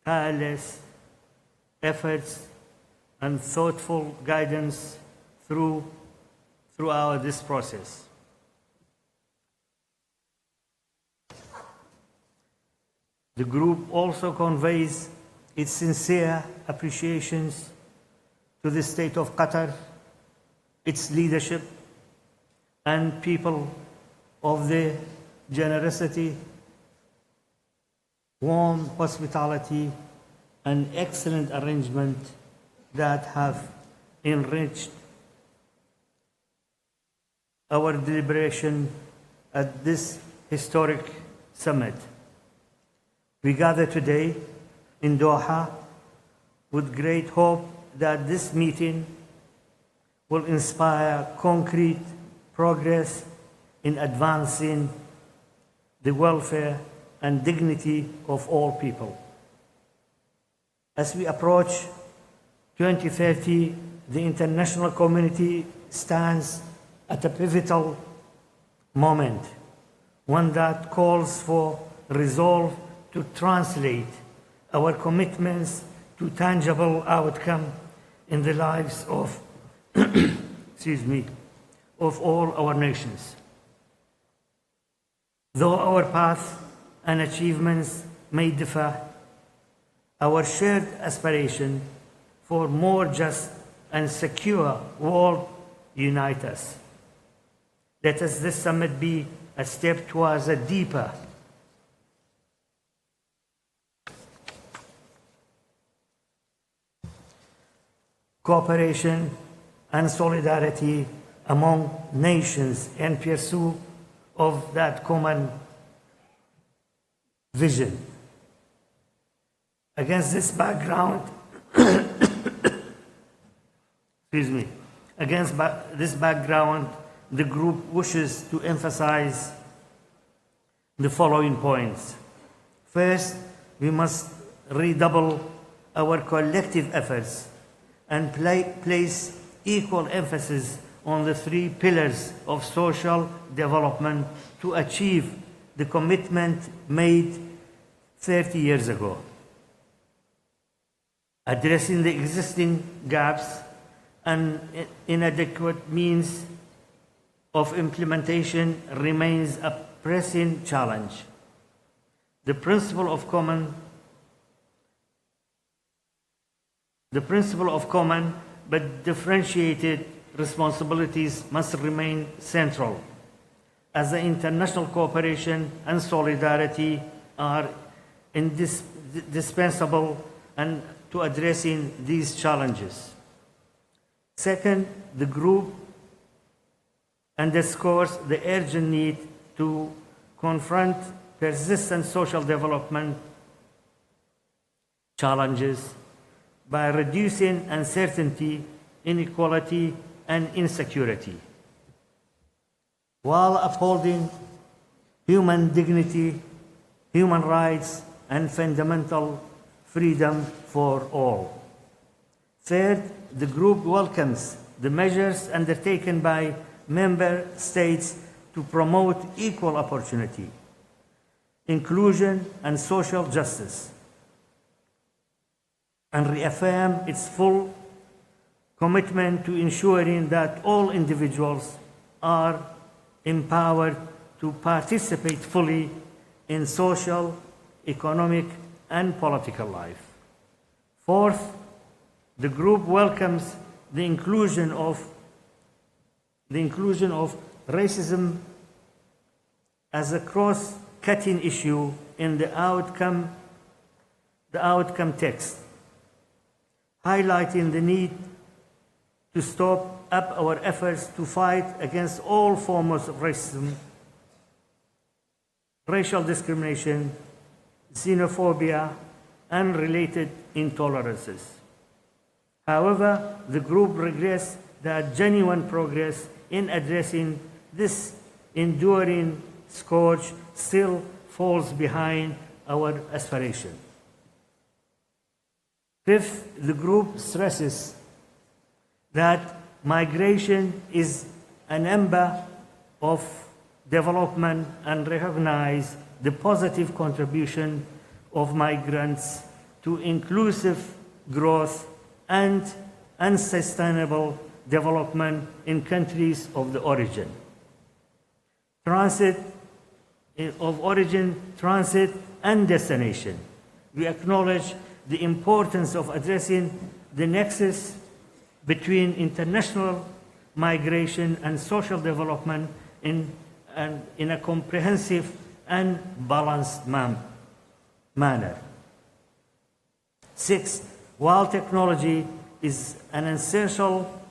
G: tireless efforts, and thoughtful guidance throughout this process. The group also conveys its sincere appreciations to the State of Qatar, its leadership, and people of the generosity, warm hospitality, and excellent arrangement that have enriched our deliberation at this historic summit. We gather today in Doha with great hope that this meeting will inspire concrete progress in advancing the welfare and dignity of all people. As we approach 2030, the international community stands at a pivotal moment, one that calls for resolve to translate our commitments to tangible outcome in the lives of, of all our nations. Though our path and achievements may differ, our shared aspiration for more just and secure world unite us. Let us this summit be a step towards a deeper cooperation and solidarity among nations in pursuit of that common vision. Against this background, this background, the group wishes to emphasize the following points. First, we must redouble our collective efforts and place equal emphasis on the 3 pillars of social development to achieve the commitment made 30 years ago. Addressing the existing gaps and inadequate means of implementation remains a pressing challenge. The principle of common but differentiated responsibilities must remain central, as the international cooperation and solidarity are indispensable and to addressing these challenges. Second, the group underscores the urgent need to confront persistent social development challenges by reducing uncertainty, inequality, and insecurity, while upholding human dignity, human rights, and fundamental freedom for all. Third, the group welcomes the measures undertaken by member states to promote equal opportunity, inclusion, and social justice, and reaffirm its full commitment to ensuring that all individuals are empowered to participate fully in social, economic, and political life. Fourth, the group welcomes the inclusion of racism as a cross-cutting issue in the outcome text, highlighting the need to stop up our efforts to fight against all forms of racism, racial discrimination, xenophobia, and related intolerances. However, the group regrets that genuine progress in addressing this enduring scourge still falls behind our aspiration. Fifth, the group stresses that migration is an ember of development and recognize the positive contribution of migrants to inclusive growth and sustainable development in countries of the origin. Transit and destination. We acknowledge the importance of addressing the nexus between international migration and social development in a comprehensive and balanced manner. Six, while technology is an essential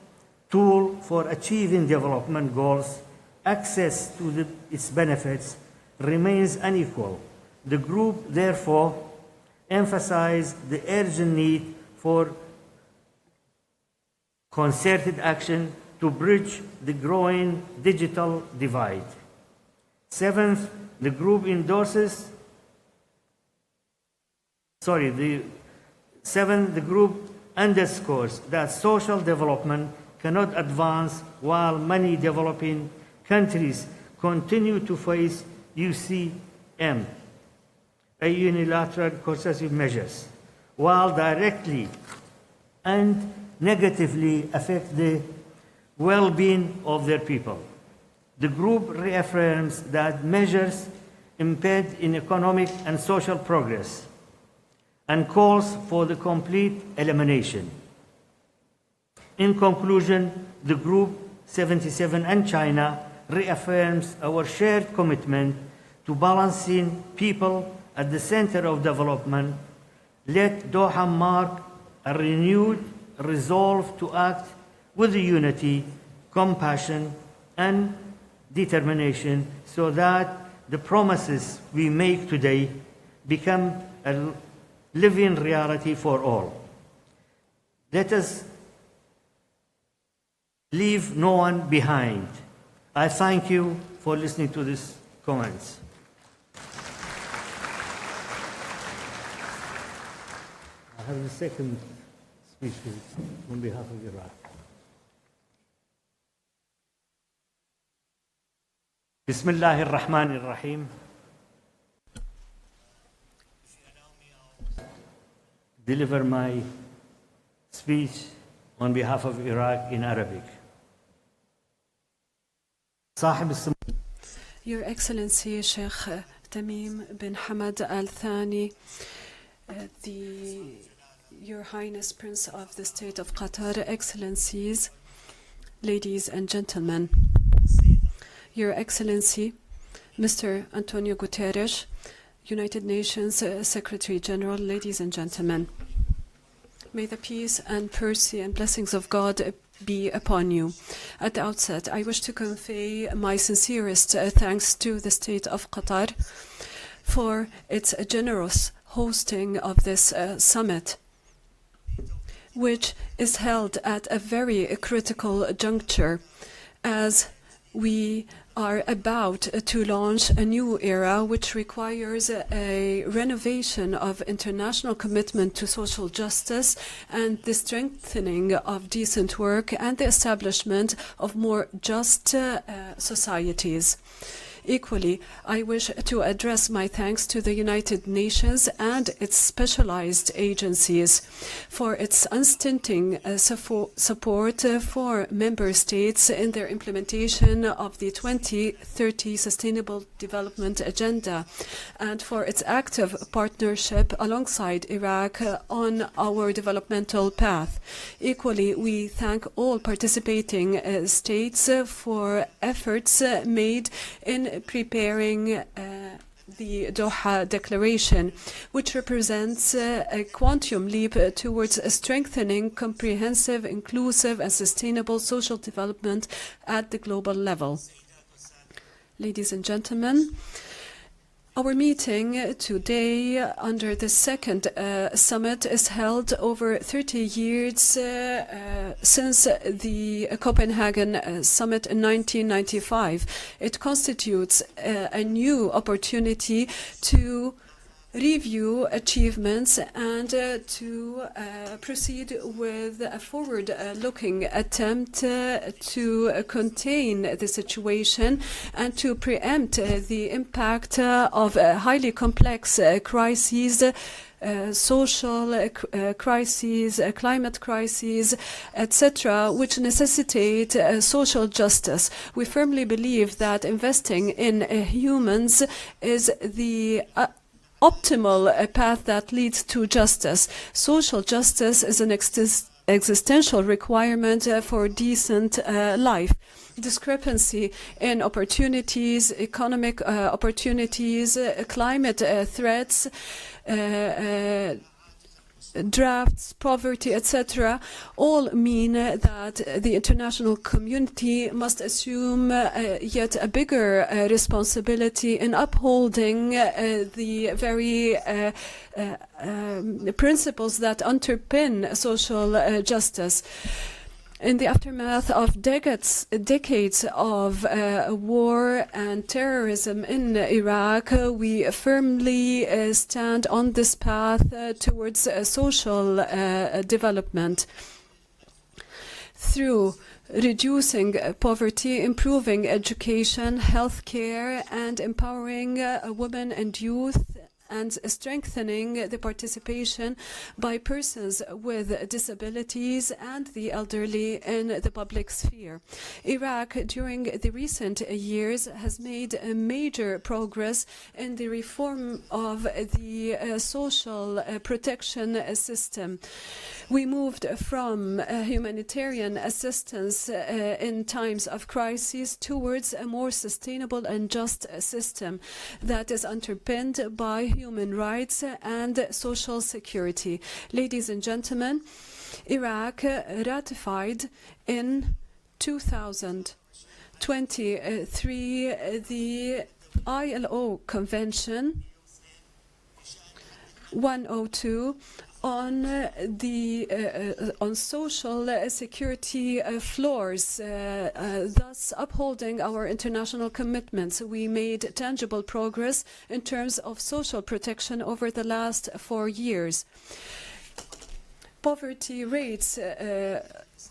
G: tool for achieving development goals, access to its benefits remains unequal. The group, therefore, emphasizes the urgent need for concerted action to bridge the growing digital divide. Seventh, the group underscores that social development cannot advance while many developing countries continue to face UCM, a unilateral coercive measures, while directly and negatively affect the well-being of their people. The group reaffirms that measures impede in economic and social progress and calls for the complete elimination. In conclusion, the Group 77 and China reaffirms our shared commitment to balancing people at the center of development. Let Doha mark a renewed resolve to act with unity, compassion, and determination so that the promises we make today become a living reality for all. Let us leave no one behind. I thank you for listening to these comments. I have the second speech on behalf of Iraq. Bismillah ar-Rahman ar-Rahim. Deliver my speech on behalf of Iraq in Arabic.
H: Your Excellency, Sheikh Tamim bin Hamad Al Thani, Your Highness Prince of the State of Qatar, Excellencies, ladies and gentlemen, Your Excellency, Mr. Antonio Guterres, United Nations Secretary General, ladies and gentlemen, may the peace and mercy and blessings of God be upon you. At the outset, I wish to convey my sincerest thanks to the State of Qatar for its generous hosting of this summit, which is held at a very critical juncture as we are about to launch a new era which requires a renovation of international commitment to social justice and the strengthening of decent work and the establishment of more just societies. Equally, I wish to address my thanks to the United Nations and its specialized agencies for its unstinting support for member states in their implementation of the 2030 Sustainable Development Agenda and for its active partnership alongside Iraq on our developmental path. Equally, we thank all participating states for efforts made in preparing the Doha Declaration, which represents a quantum leap towards a strengthening, comprehensive, inclusive and sustainable social development at the global level. Ladies and gentlemen, our meeting today under the second summit is held over 30 years since the Copenhagen summit in 1995. It constitutes a new opportunity to review achievements and to proceed with a forward-looking attempt to contain the situation and to preempt the impact of highly complex crises, social crises, climate crises, etc., which necessitate social justice. We firmly believe that investing in humans is the optimal path that leads to justice. Social justice is an existential requirement for decent life. Discrepancy in opportunities, economic opportunities, climate threats, drafts, poverty, etc., all mean that the international community must assume yet a bigger responsibility in upholding the very principles that underpin social justice. In the aftermath of decades of war and terrorism in Iraq, we firmly stand on this path towards social development through reducing poverty, improving education, healthcare, and empowering women and youth, and strengthening the participation by persons with disabilities and the elderly in the public sphere. Iraq, during the recent years, has made major progress in the reform of the social protection system. We moved from humanitarian assistance in times of crisis towards a more sustainable and just system that is underpinned by human rights and social security. Ladies and gentlemen, Iraq ratified in 2023 the ILO Convention 102 on social security floors, thus upholding our international commitments. We made tangible progress in terms of social protection over the last 4 years. Poverty rates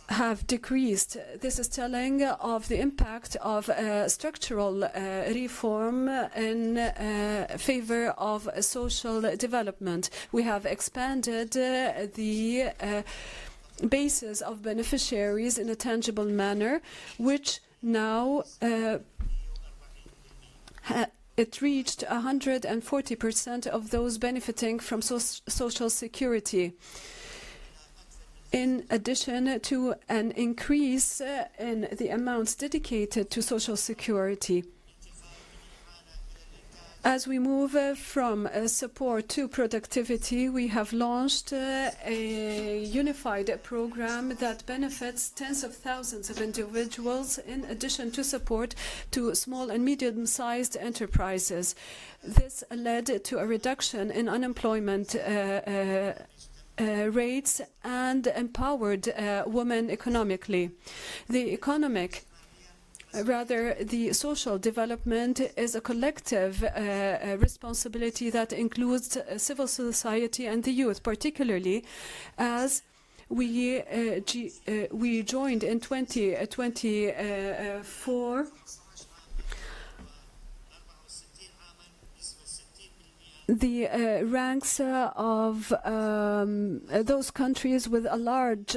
H: have decreased. This is telling of the impact of structural reform in favor of social development. We have expanded the basis of beneficiaries in a tangible manner, which now it reached 140% of those benefiting from social security, in addition to an increase in the amounts dedicated to social security. As we move from support to productivity, we have launched a unified program that benefits tens of thousands of individuals in addition to support to small and medium-sized enterprises. This led to a reduction in unemployment rates and empowered women economically. The social development is a collective responsibility that includes civil society and the youth, particularly as we joined in 2024 the ranks of those countries with a large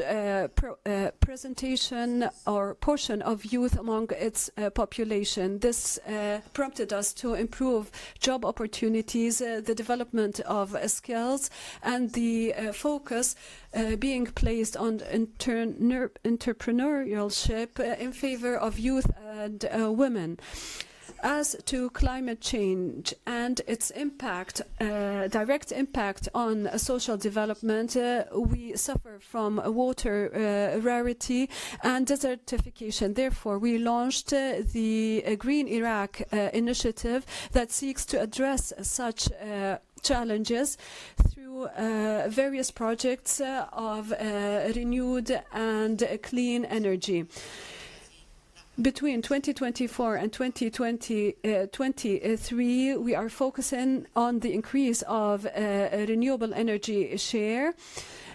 H: presentation or portion of youth among its population. This prompted us to improve job opportunities, the development of skills, and the focus being placed on entrepreneurship in favor of youth and women. As to climate change and its impact, direct impact on social development, we suffer from water rarity and desertification. Therefore, we launched the Green Iraq initiative that seeks to address such challenges through various projects of renewed and clean energy. Between 2024 and 2023, we are focusing on the increase of renewable energy share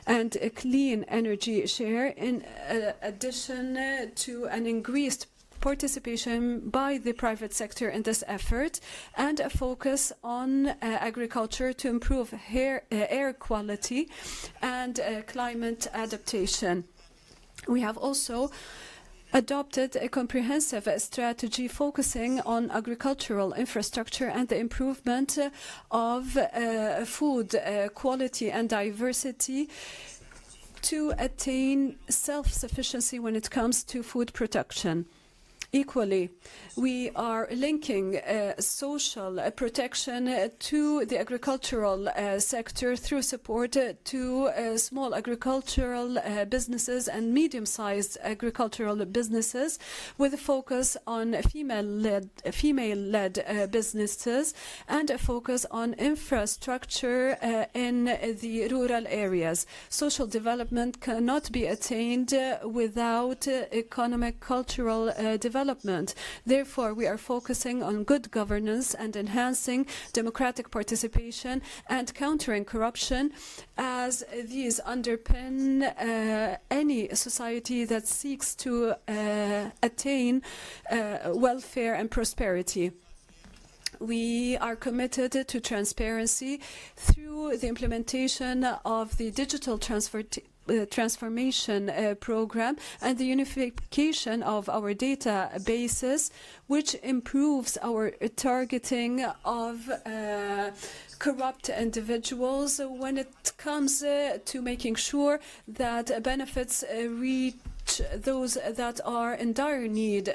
H: and a clean energy share, in addition to an increased participation by the private sector in this effort, and a focus on agriculture to improve air quality and climate adaptation. We have also adopted a comprehensive strategy focusing on agricultural infrastructure and the improvement of food quality and diversity to attain self-sufficiency when it comes to food production. Equally, we are linking social protection to the agricultural sector through support to small agricultural businesses and medium-sized agricultural businesses, with a focus on female-led businesses and a focus on infrastructure in the rural areas. Social development cannot be attained without economic, cultural development. Therefore, we are focusing on good governance and enhancing democratic participation and countering corruption, as these underpin any society that seeks to attain welfare and prosperity. We are committed to transparency through the implementation of the digital transformation program and the unification of our databases, which improves our targeting of corrupt individuals when it comes to making sure that benefits reach those that are in dire need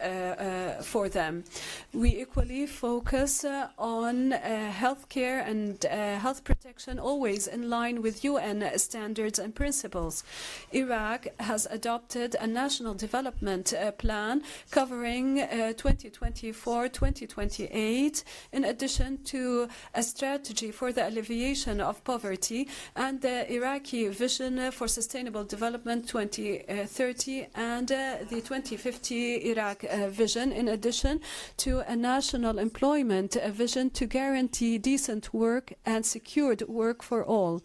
H: for them. We equally focus on healthcare and health protection, always in line with UN standards and principles. Iraq has adopted a national development plan covering 2024-2028, in addition to a strategy for the alleviation of poverty and the Iraqi Vision for Sustainable Development 2030 and the 2050 Iraq Vision, in addition to a national employment vision to guarantee decent work and secured work for all.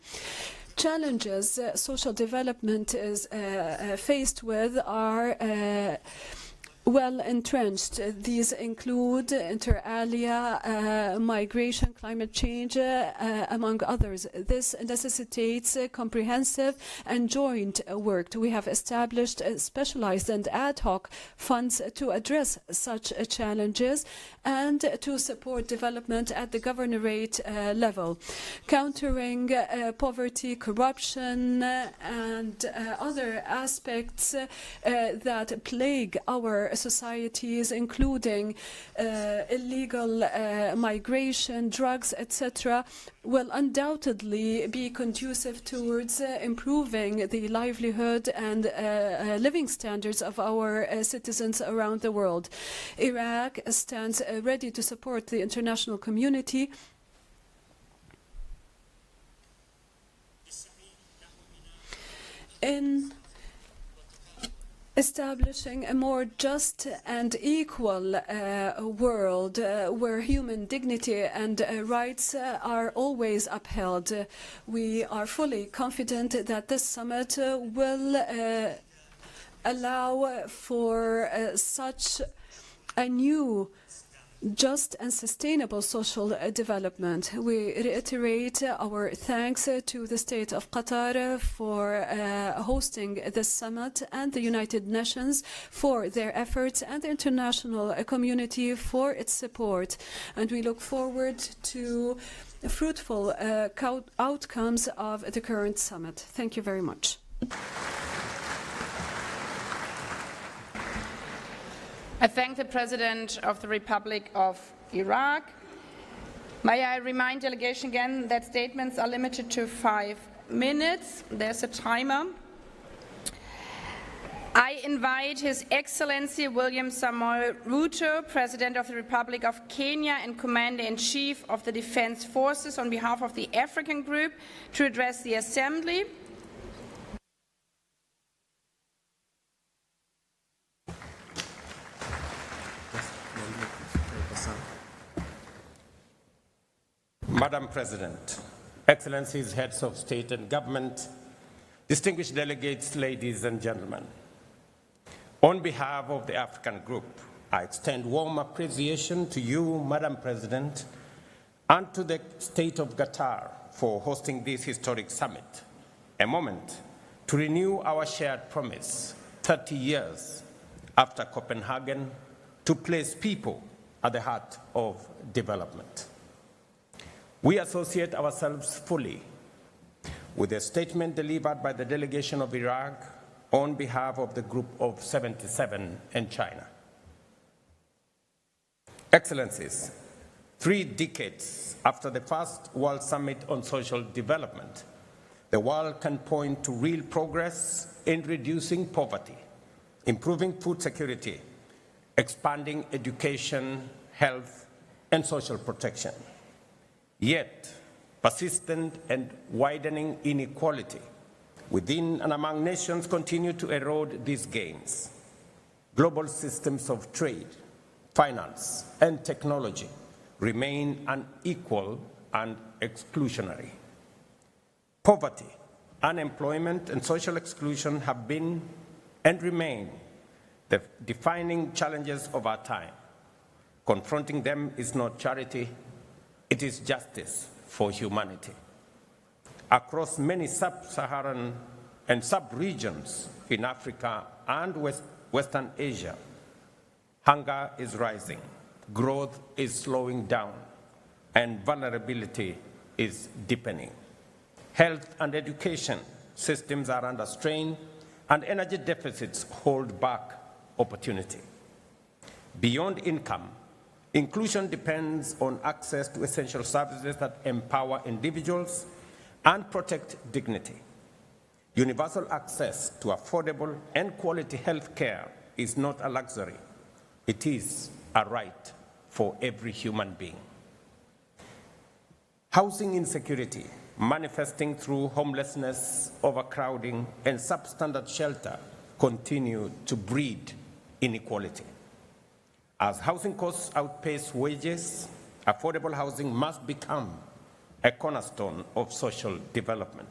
H: Challenges social development is faced with are well entrenched. These include inter alia, migration, climate change, among others. This necessitates comprehensive and joint work. We have established specialized and ad hoc funds to address such challenges and to support development at the governorate level. Countering poverty, corruption, and other aspects that plague our societies, including illegal migration, drugs, etc., will undoubtedly be conducive towards improving the livelihood and living standards of our citizens around the world. Iraq stands ready to support the international community in establishing a more just and equal world where human dignity and rights are always upheld. We are fully confident that this summit will allow for such a new just and sustainable social development. We reiterate our thanks to the State of Qatar for hosting this summit and the United Nations for their efforts and the international community for its support. And we look forward to fruitful outcomes of the current summit. Thank you very much.
A: I thank the President of the Republic of Iraq. May I remind delegation again that statements are limited to 5 minutes. There's a timer. I invite His Excellency William Samoei Ruto, President of the Republic of Kenya and Commander-in-Chief of the Defense Forces, on behalf of the African Group, to address the Assembly.
I: Madam President, Excellencies, Heads of State and Government, distinguished delegates, ladies and gentlemen, on behalf of the African Group, I extend warm appreciation to you, Madam President, and to the State of Qatar for hosting this historic summit, a moment to renew our shared promise 30 years after Copenhagen to place people at the heart of development. We associate ourselves fully with the statement delivered by the delegation of Iraq on behalf of the Group of 77 and China. Excellencies, 3 decades after the first World Summit on Social Development, the world can point to real progress in reducing poverty, improving food security, expanding education, health, and social protection. Yet, persistent and widening inequality within and among nations continue to erode these gains. Global systems of trade, finance, and technology remain unequal and exclusionary. Poverty, unemployment, and social exclusion have been and remain the defining challenges of our time. Confronting them is not charity, it is justice for humanity. Across many sub-Saharan and sub-regions in Africa and Western Asia, hunger is rising, growth is slowing down, and vulnerability is deepening. Health and education systems are under strain, and energy deficits hold back opportunity. Beyond income, inclusion depends on access to essential services that empower individuals and protect dignity. Universal access to affordable and quality health care is not a luxury. It is a right for every human being. Housing insecurity, manifesting through homelessness, overcrowding, and substandard shelter, continue to breed inequality. As housing costs outpace wages, affordable housing must become a cornerstone of social development.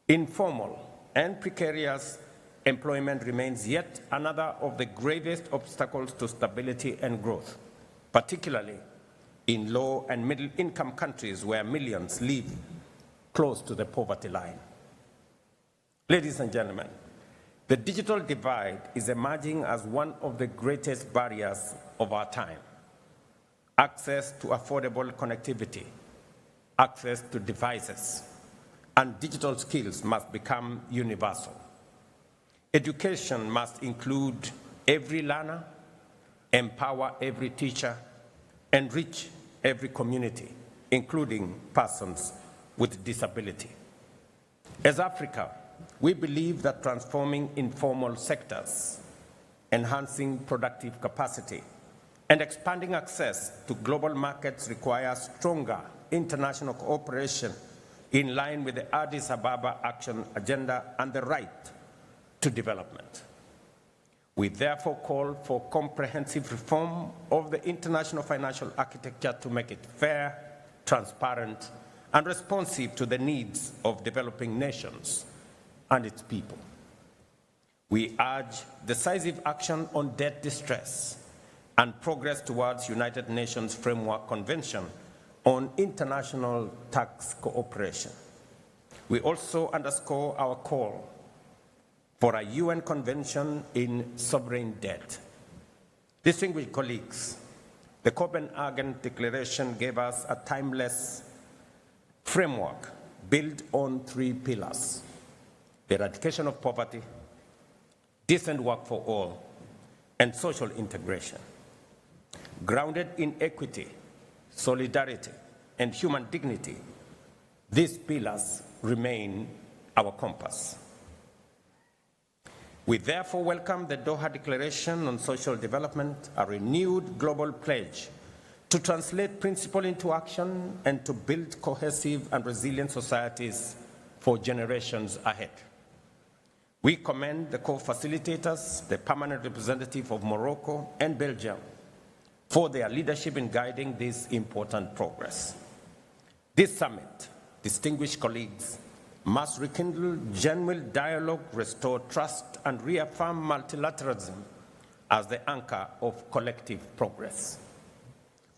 I: Informal and precarious employment remains yet another of the gravest obstacles to stability and growth, particularly in low and middle-income countries where millions live close to the poverty line. Ladies and gentlemen, the digital divide is emerging as one of the greatest barriers of our time. Access to affordable connectivity, access to devices, and digital skills must become universal. Education must include every learner, empower every teacher, enrich every community, including persons with disability. As Africa, we believe that transforming informal sectors, enhancing productive capacity, and expanding access to global markets requires stronger international cooperation in line with the Addis Ababa Action Agenda and the right to development. We therefore call for comprehensive reform of the international financial architecture to make it fair, transparent, and responsive to the needs of developing nations and its people. We urge decisive action on debt distress and progress towards United Nations Framework Convention on international tax cooperation. We also underscore our call for a UN Convention in sovereign debt. Distinguished colleagues, the Copenhagen Declaration gave us a timeless framework built on 3 pillars: the eradication of poverty, decent work for all, and social integration. Grounded in equity, solidarity, and human dignity, these pillars remain our compass. We therefore welcome the Doha Declaration on Social Development, a renewed global pledge to translate principle into action and to build cohesive and resilient societies for generations ahead. We commend the co-facilitators, the permanent representative of Morocco and Belgium, for their leadership in guiding this important progress. This summit, distinguished colleagues, must rekindle genuine dialogue, restore trust, and reaffirm multilateralism as the anchor of collective progress.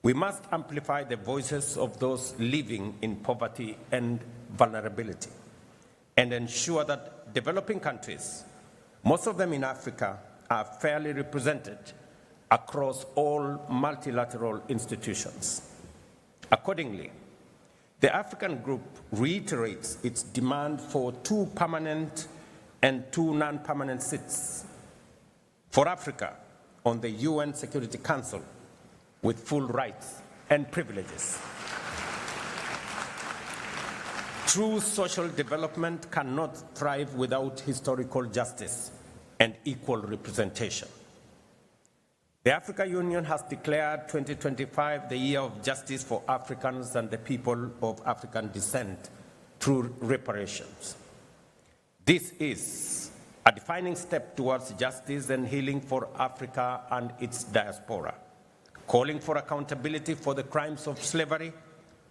I: We must amplify the voices of those living in poverty and vulnerability and ensure that developing countries, most of them in Africa, are fairly represented across all multilateral institutions. Accordingly, the African Group reiterates its demand for 2 permanent and 2 non-permanent seats for Africa on the UN Security Council with full rights and privileges. True social development cannot thrive without historical justice and equal representation. The African Union has declared 2025 the year of justice for Africans and the people of African descent through reparations. This is a defining step towards justice and healing for Africa and its diaspora, calling for accountability for the crimes of slavery,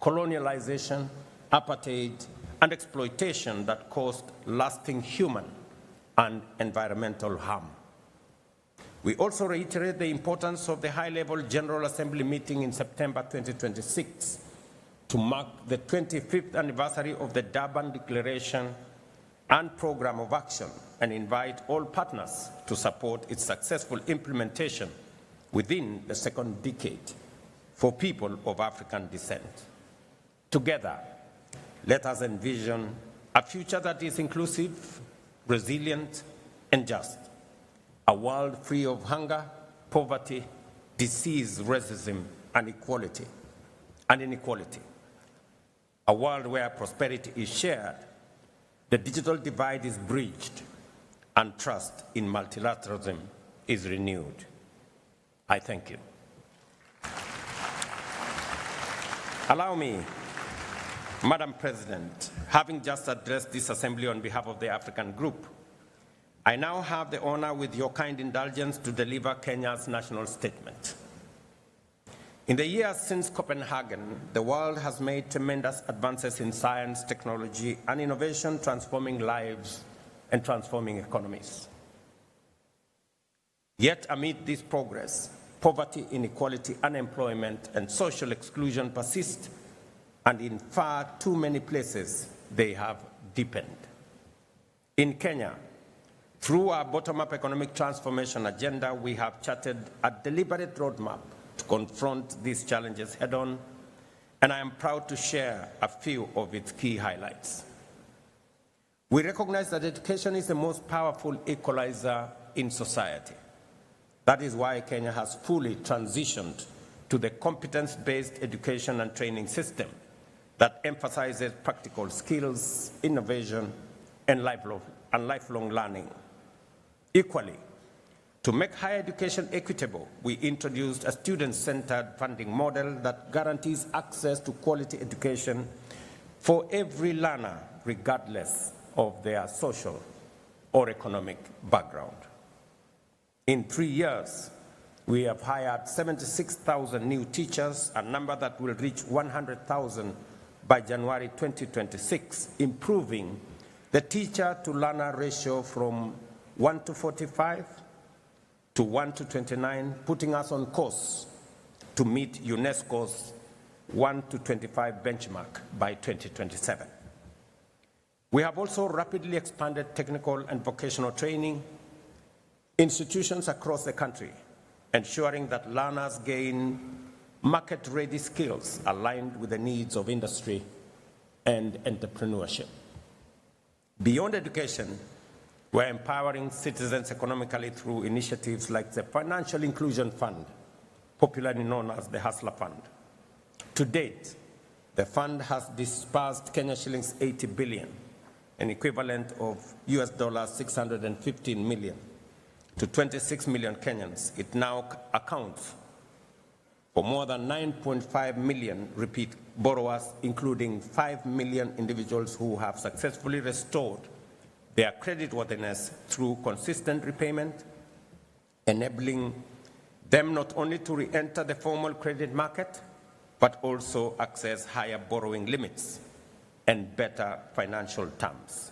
I: colonialization, apartheid, and exploitation that caused lasting human and environmental harm. We also reiterate the importance of the high-level General Assembly meeting in September 2026 to mark the 25th anniversary of the Durban Declaration and Program of Action and invite all partners to support its successful implementation within the second decade for people of African descent. Together, let us envision a future that is inclusive, resilient, and just. A world free of hunger, poverty, disease, racism, and inequality. A world where prosperity is shared, the digital divide is bridged, and trust in multilateralism is renewed. I thank you. Allow me, Madam President, having just addressed this assembly on behalf of the African Group, I now have the honor, with your kind indulgence, to deliver Kenya's national statement. In the years since Copenhagen, the world has made tremendous advances in science, technology, and innovation, transforming lives and transforming economies. Yet amid this progress, poverty, inequality, unemployment, and social exclusion persist, and in far too many places they have deepened. In Kenya, through our bottom-up economic transformation agenda, we have charted a deliberate roadmap to confront these challenges head-on, and I am proud to share a few of its key highlights. We recognize that education is the most powerful equalizer in society. That is why Kenya has fully transitioned to the competence-based education and training system that emphasizes practical skills, innovation, and lifelong learning. Equally, to make higher education equitable, we introduced a student-centered funding model that guarantees access to quality education for every learner, regardless of their social or economic background. In 3 years, we have hired 76,000 new teachers, a number that will reach 100,000 by January 2026, improving the teacher-to-learner ratio from 1 to 45 to 1 to 29, putting us on course to meet UNESCO's 1 to 25 benchmark by 2027. We have also rapidly expanded technical and vocational training institutions across the country, ensuring that learners gain market-ready skills aligned with the needs of industry and entrepreneurship. Beyond education, we're empowering citizens economically through initiatives like the Financial Inclusion Fund, popularly known as the Hustler Fund. To date, the fund has disbursed Kenya shillings 80 billion, an equivalent of US dollars 615 million, to 26 million Kenyans. It now accounts for more than 9.5 million repeat borrowers, including 5 million individuals who have successfully restored their creditworthiness through consistent repayment, enabling them not only to re-enter the formal credit market, but also access higher borrowing limits and better financial terms.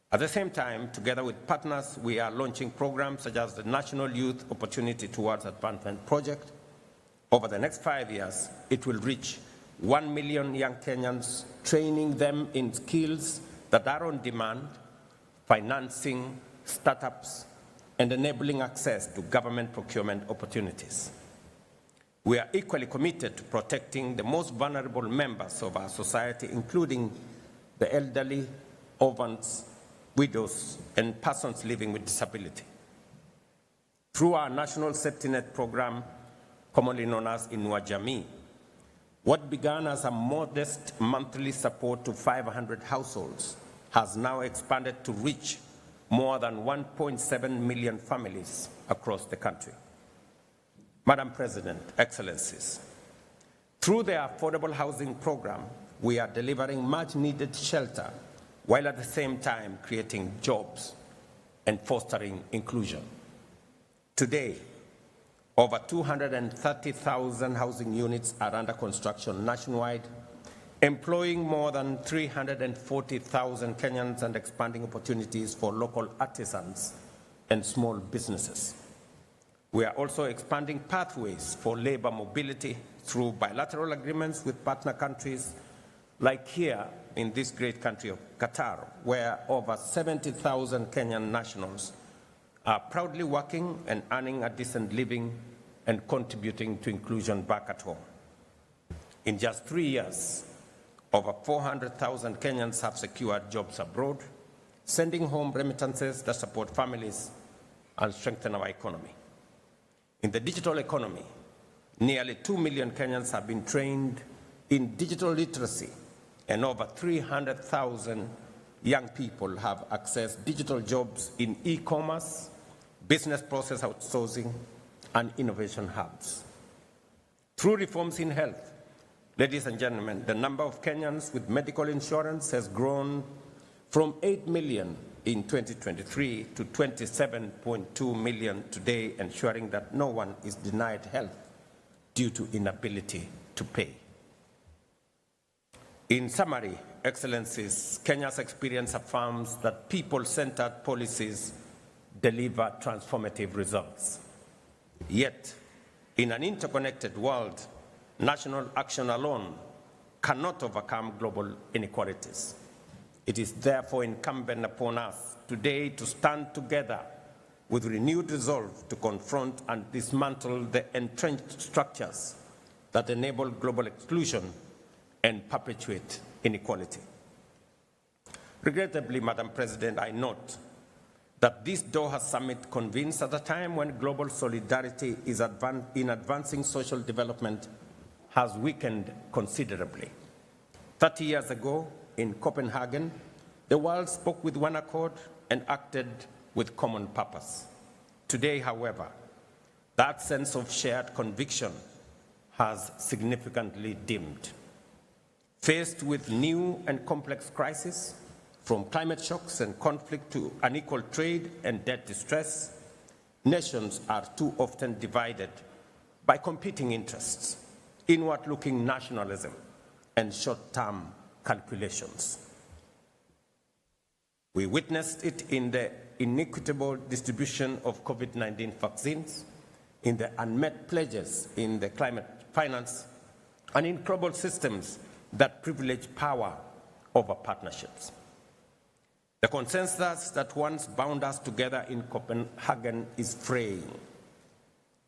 I: At the same time, together with partners, we are launching programs such as the National Youth Opportunity Towards Advancement Project. Over the next 5 years, it will reach 1 million young Kenyans, training them in skills that are on demand, financing startups, and enabling access to government procurement opportunities. We are equally committed to protecting the most vulnerable members of our society, including the elderly, orphans, widows, and persons living with disability. Through our National Safety Net program, commonly known as Inua Jamii, what began as a modest monthly support to 500 households has now expanded to reach more than 1.7 million families across the country. Madam President, Excellencies, through the Affordable Housing Program, we are delivering much-needed shelter while at the same time creating jobs and fostering inclusion. Today, over 230,000 housing units are under construction nationwide, employing more than 340,000 Kenyans and expanding opportunities for local artisans and small businesses. We are also expanding pathways for labor mobility through bilateral agreements with partner countries, like here in this great country of Qatar, where over 70,000 Kenyan nationals are proudly working and earning a decent living and contributing to inclusion back at home. In just 3 years, over 400,000 Kenyans have secured jobs abroad, sending home remittances that support families and strengthen our economy. In the digital economy, nearly 2 million Kenyans have been trained in digital literacy, and over 300,000 young people have accessed digital jobs in e-commerce, business process outsourcing, and innovation hubs. Through reforms in health, ladies and gentlemen, the number of Kenyans with medical insurance has grown from 8 million in 2023 to 27.2 million today, ensuring that no one is denied health due to inability to pay. In summary, Excellencies, Kenya's experience affirms that people-centered policies deliver transformative results. Yet, in an interconnected world, national action alone cannot overcome global inequalities. It is therefore incumbent upon us today to stand together with renewed resolve to confront and dismantle the entrenched structures that enable global exclusion and perpetuate inequality. Regrettably, Madam President, I note that this Doha summit convenes at a time when global solidarity is in advancing social development has weakened considerably. 30 years ago, in Copenhagen, the world spoke with one accord and acted with common purpose. Today, however, that sense of shared conviction has significantly dimmed. Faced with new and complex crises, from climate shocks and conflict to unequal trade and debt distress, nations are too often divided by competing interests, inward-looking nationalism, and short-term calculations. We witnessed it in the inequitable distribution of COVID-19 vaccines, in the unmet pledges in the climate finance, and in global systems that privilege power over partnerships. The consensus that once bound us together in Copenhagen is fraying.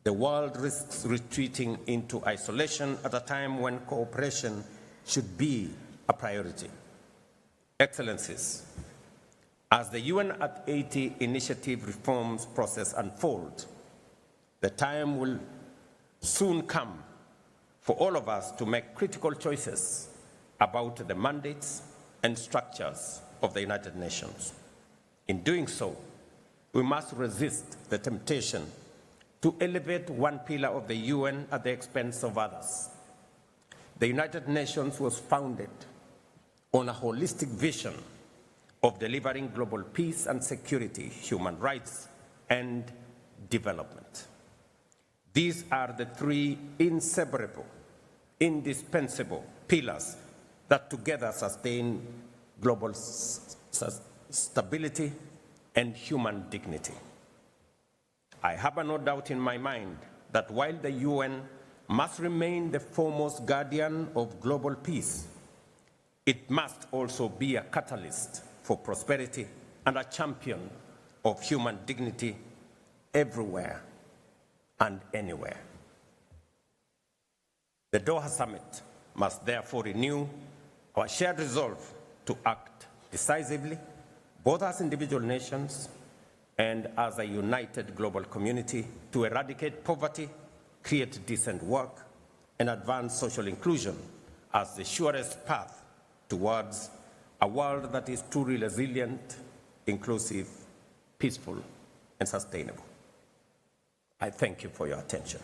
I: The world risks retreating into isolation at a time when cooperation should be a priority. Excellencies, as the UN at 80 initiative reforms process unfolds, the time will soon come for all of us to make critical choices about the mandates and structures of the United Nations. In doing so, we must resist the temptation to elevate one pillar of the UN at the expense of others. The United Nations was founded on a holistic vision of delivering global peace and security, human rights, and development. These are the three inseparable, indispensable pillars that together sustain global stability and human dignity. I have no doubt in my mind that while the UN must remain the foremost guardian of global peace, it must also be a catalyst for prosperity and a champion of human dignity everywhere and anywhere. The Doha Summit must therefore renew our shared resolve to act decisively, both as individual nations and as a united global community, to eradicate poverty, create decent work, and advance social inclusion as the surest path towards a world that is truly resilient, inclusive, peaceful, and sustainable. I thank you for your attention.